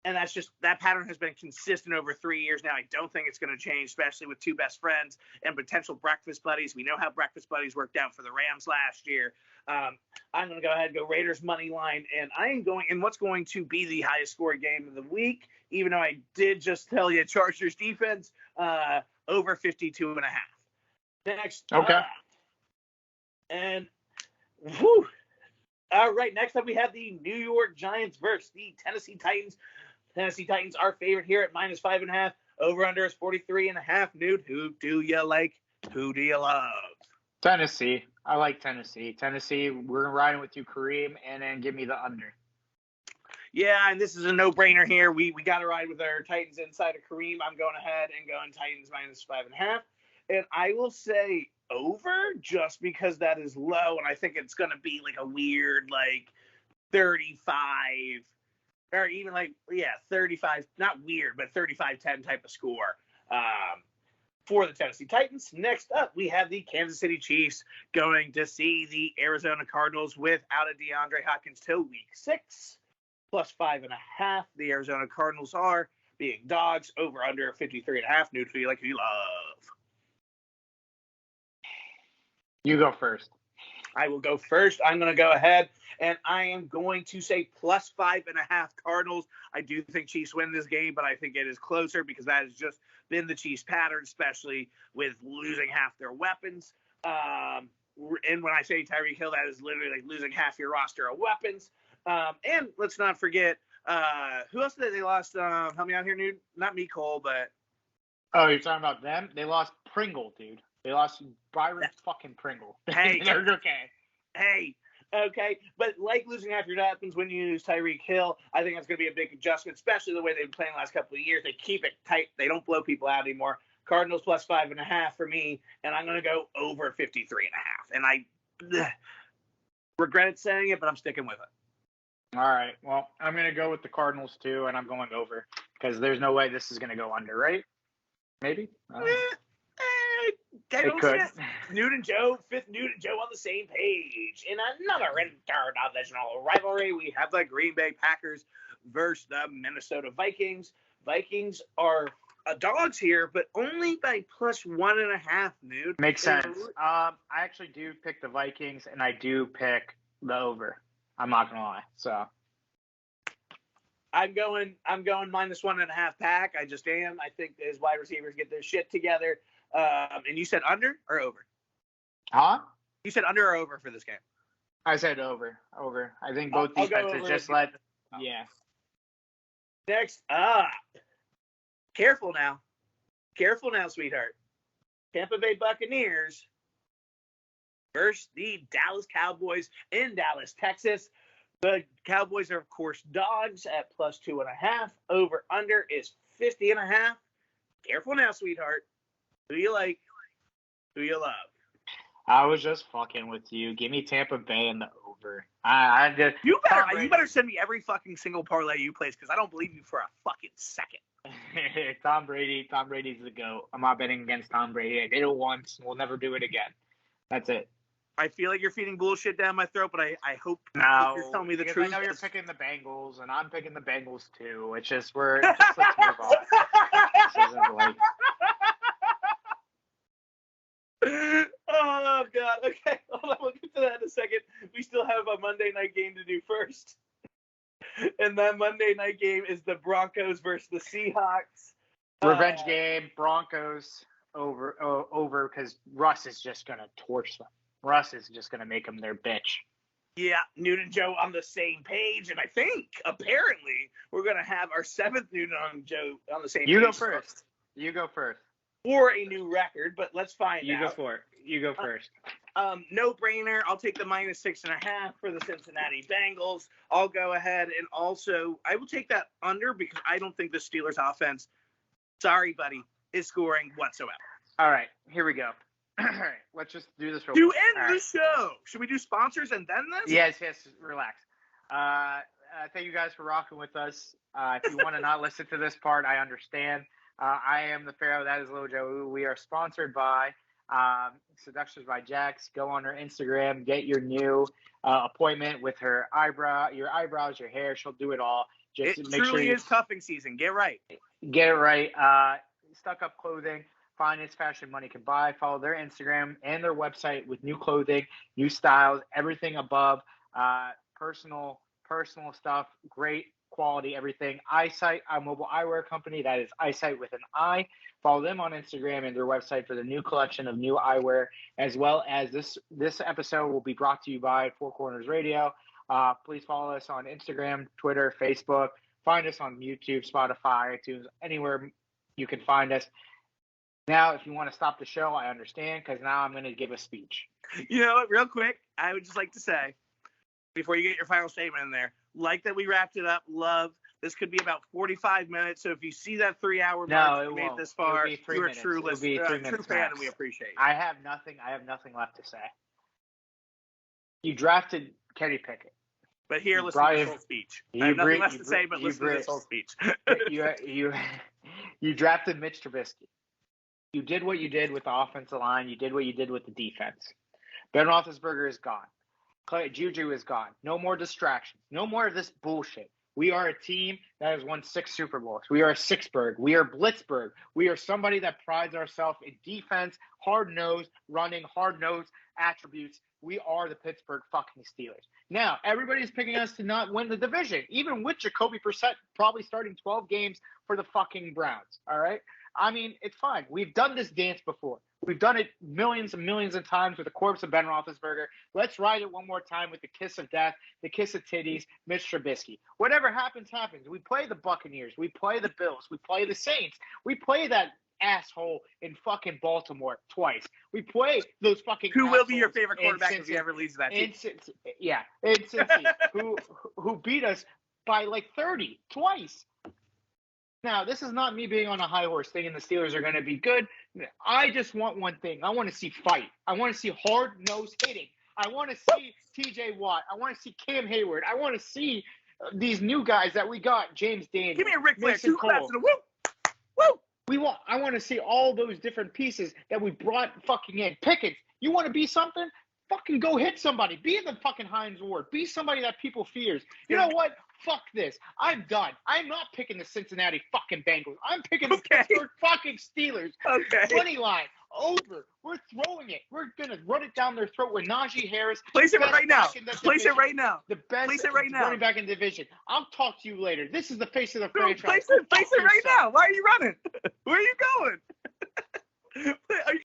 and that pattern has been consistent over 3 years now. I don't think it's going to change, especially with 2 best friends and potential breakfast buddies. We know how breakfast buddies worked out for the Rams last year. I'm going to go ahead and go Raiders money line, and I am going in what's going to be the highest scoring game of the week, even though I did just tell you Chargers defense, over 52.5. Next. Okay. And whew. All right, next up we have the New York Giants versus the Tennessee Titans. Tennessee Titans are favored here at minus 5.5. Over under is 43.5. Nude, who do you like? Who do you love? Tennessee. I like Tennessee. Tennessee, we're riding with you, Kareem, and then give me the under. Yeah, and this is a no-brainer here. We got to ride with our Titans inside of Kareem. I'm going ahead and going Titans minus 5.5. And I will say over just because that is low, and I think it's going to be like a weird, like 35, or even 35, not weird, but 35-10 type of score for the Tennessee Titans. Next up, we have the Kansas City Chiefs going to see the Arizona Cardinals without a DeAndre Hopkins till week 6, plus 5.5. The Arizona Cardinals are being dogs, over under 53.5. Nude, who you like, who you love? You go first. I will go first. I'm going to go ahead, and I am going to say plus 5.5 Cardinals. I do think Chiefs win this game, but I think it is closer because that has just been the Chiefs' pattern, especially with losing half their weapons. And when I say Tyreek Hill, that is literally like losing half your roster of weapons. And let's not forget, who else did they lost? Help me out here, Nude. Not me, Cole, but. Oh, you're talking about them? They lost Pringle, dude. They lost Byron fucking Pringle. Hey. They're okay. Hey. Okay. But like losing half your weapons when you use Tyreek Hill, I think that's going to be a big adjustment, especially the way they've been playing the last couple of years. They keep it tight. They don't blow people out anymore. Cardinals plus 5.5 for me, and I'm going to go over 53.5. And I regretted saying it, but I'm sticking with it. All right. Well, I'm going to go with the Cardinals too, and I'm going over because there's no way this is going to go under, right? Maybe. It could. Nude and Joe, fifth Nude and Joe on the same page. In another interdivisional rivalry, we have the Green Bay Packers versus the Minnesota Vikings. Vikings are dogs here, but only by plus 1.5, Nude. Makes sense. I actually do pick the Vikings, and I do pick the over. I'm not gonna lie. So I'm going minus 1.5 Pack. I just am. I think his wide receivers get their shit together. And you said under or over? Huh? You said under or over for this game? I said over. Over. I think both defenses just let. Yeah. Next up, Careful now. Careful now, sweetheart. Tampa Bay Buccaneers versus the Dallas Cowboys in Dallas, Texas. The Cowboys are, of course, dogs at +2.5. Over under is 50.5. Careful now, sweetheart. Who you like? Who you love? I was just fucking with you. Give me Tampa Bay in the over. You better send me every fucking single parlay you place because I don't believe you for a fucking second. Tom Brady's the GOAT. I'm not betting against Tom Brady. I did it once. We'll never do it again. That's it. I feel like you're feeding bullshit down my throat, but I hope you're telling me the truth. I know you're picking the Bengals, and I'm picking the Bengals too. It's just let's move on. This isn't like... Oh God. Okay, hold on. We'll get to that in a second. We still have a Monday night game to do first, and that Monday night game is the Broncos versus the Seahawks. Revenge game. Broncos over because Russ is just gonna torch them. Russ is just going to make them their bitch. Yeah, Newt and Joe on the same page. And I think, apparently, we're going to have our 7th Newt and Joe on the same page. You go first. Or a new record, but let's find out. You go first. No brainer. I'll take the -6.5 for the Cincinnati Bengals. I'll go ahead and also, I will take that under because I don't think the Steelers offense, sorry, buddy, is scoring whatsoever. All right, here we go. All right, let's just do this real quick. To end the show, should we do sponsors and then this? Yes, relax. Thank you guys for rocking with us. If you want to not listen to this part, I understand. I am the Pharaoh. That is Lil Joe. We are sponsored by Seductions by Jax. Go on her Instagram. Get your new appointment with her your eyebrows, your hair. She'll do it all. Just it make truly sure is cuffing season. Get right. Get it right. Stuck Up Clothing. Finest fashion money can buy. Follow their Instagram and their website with new clothing, new styles, everything above. Personal stuff, great quality, everything. Eyesight, a mobile eyewear company. That is Eyesight with an I. Follow them on Instagram and their website for the new collection of new eyewear, as well as this episode will be brought to you by Four Corners Radio. Please follow us on Instagram, Twitter, Facebook. Find us on YouTube, Spotify, iTunes, anywhere you can find us. Now, if you want to stop the show, I understand, because now I'm going to give a speech. You know what? Real quick, I would just like to say, before you get your final statement in there, like that we wrapped it up. Love. This could be about 45 minutes. So if you see that 3-hour mark you made this far, you're a true listener, true fan, and we appreciate it. I have nothing left to say. You drafted Kenny Pickett. But here, listen to this whole speech. I have nothing left to say, but listen to this whole speech. You drafted Mitch Trubisky. You did what you did with the offensive line. You did what you did with the defense. Ben Roethlisberger is gone. Juju is gone. No more distractions. No more of this bullshit. We are a team that has won 6 Super Bowls. We are a Sixburg. We are Blitzburg. We are somebody that prides ourselves in defense, hard-nosed, running, hard-nosed attributes. We are the Pittsburgh fucking Steelers. Now, everybody's picking us to not win the division, even with Jacoby Brissett probably starting 12 games for the fucking Browns, all right? I mean, it's fine. We've done this dance before. We've done it millions and millions of times with the corpse of Ben Roethlisberger. Let's ride it one more time with the kiss of death, the kiss of titties, Mitch Trubisky. Whatever happens, happens. We play the Buccaneers. We play the Bills. We play the Saints. We play that asshole in fucking Baltimore twice. We play those fucking who will be your favorite quarterback if he ever leaves that team. In Cincy, who beat us by like 30 twice. Now, this is not me being on a high horse thinking the Steelers are going to be good. I just want one thing. I want to see fight. I want to see hard-nosed hitting. I want to see T.J. Watt. I want to see Cam Hayward. I want to see these new guys that we got, James Daniels. Give me a Ric Flair, 2 claps and a whoop. Woo! I want to see all those different pieces that we brought fucking in. Pickens, you want to be something? Fucking go hit somebody. Be in the fucking Heinz Ward. Be somebody that people fears. You know what? Fuck this. I'm done. I'm not picking the Cincinnati fucking Bengals. I'm picking the Pittsburgh fucking Steelers. Okay. Money line. Over. We're throwing it. We're going to run it down their throat with Najee Harris. Place it right now. Place it right now. The best place it right now. running back in the division. I'll talk to you later. This is the face of the franchise. Place it right now. Why are you running? Where are you going? Are you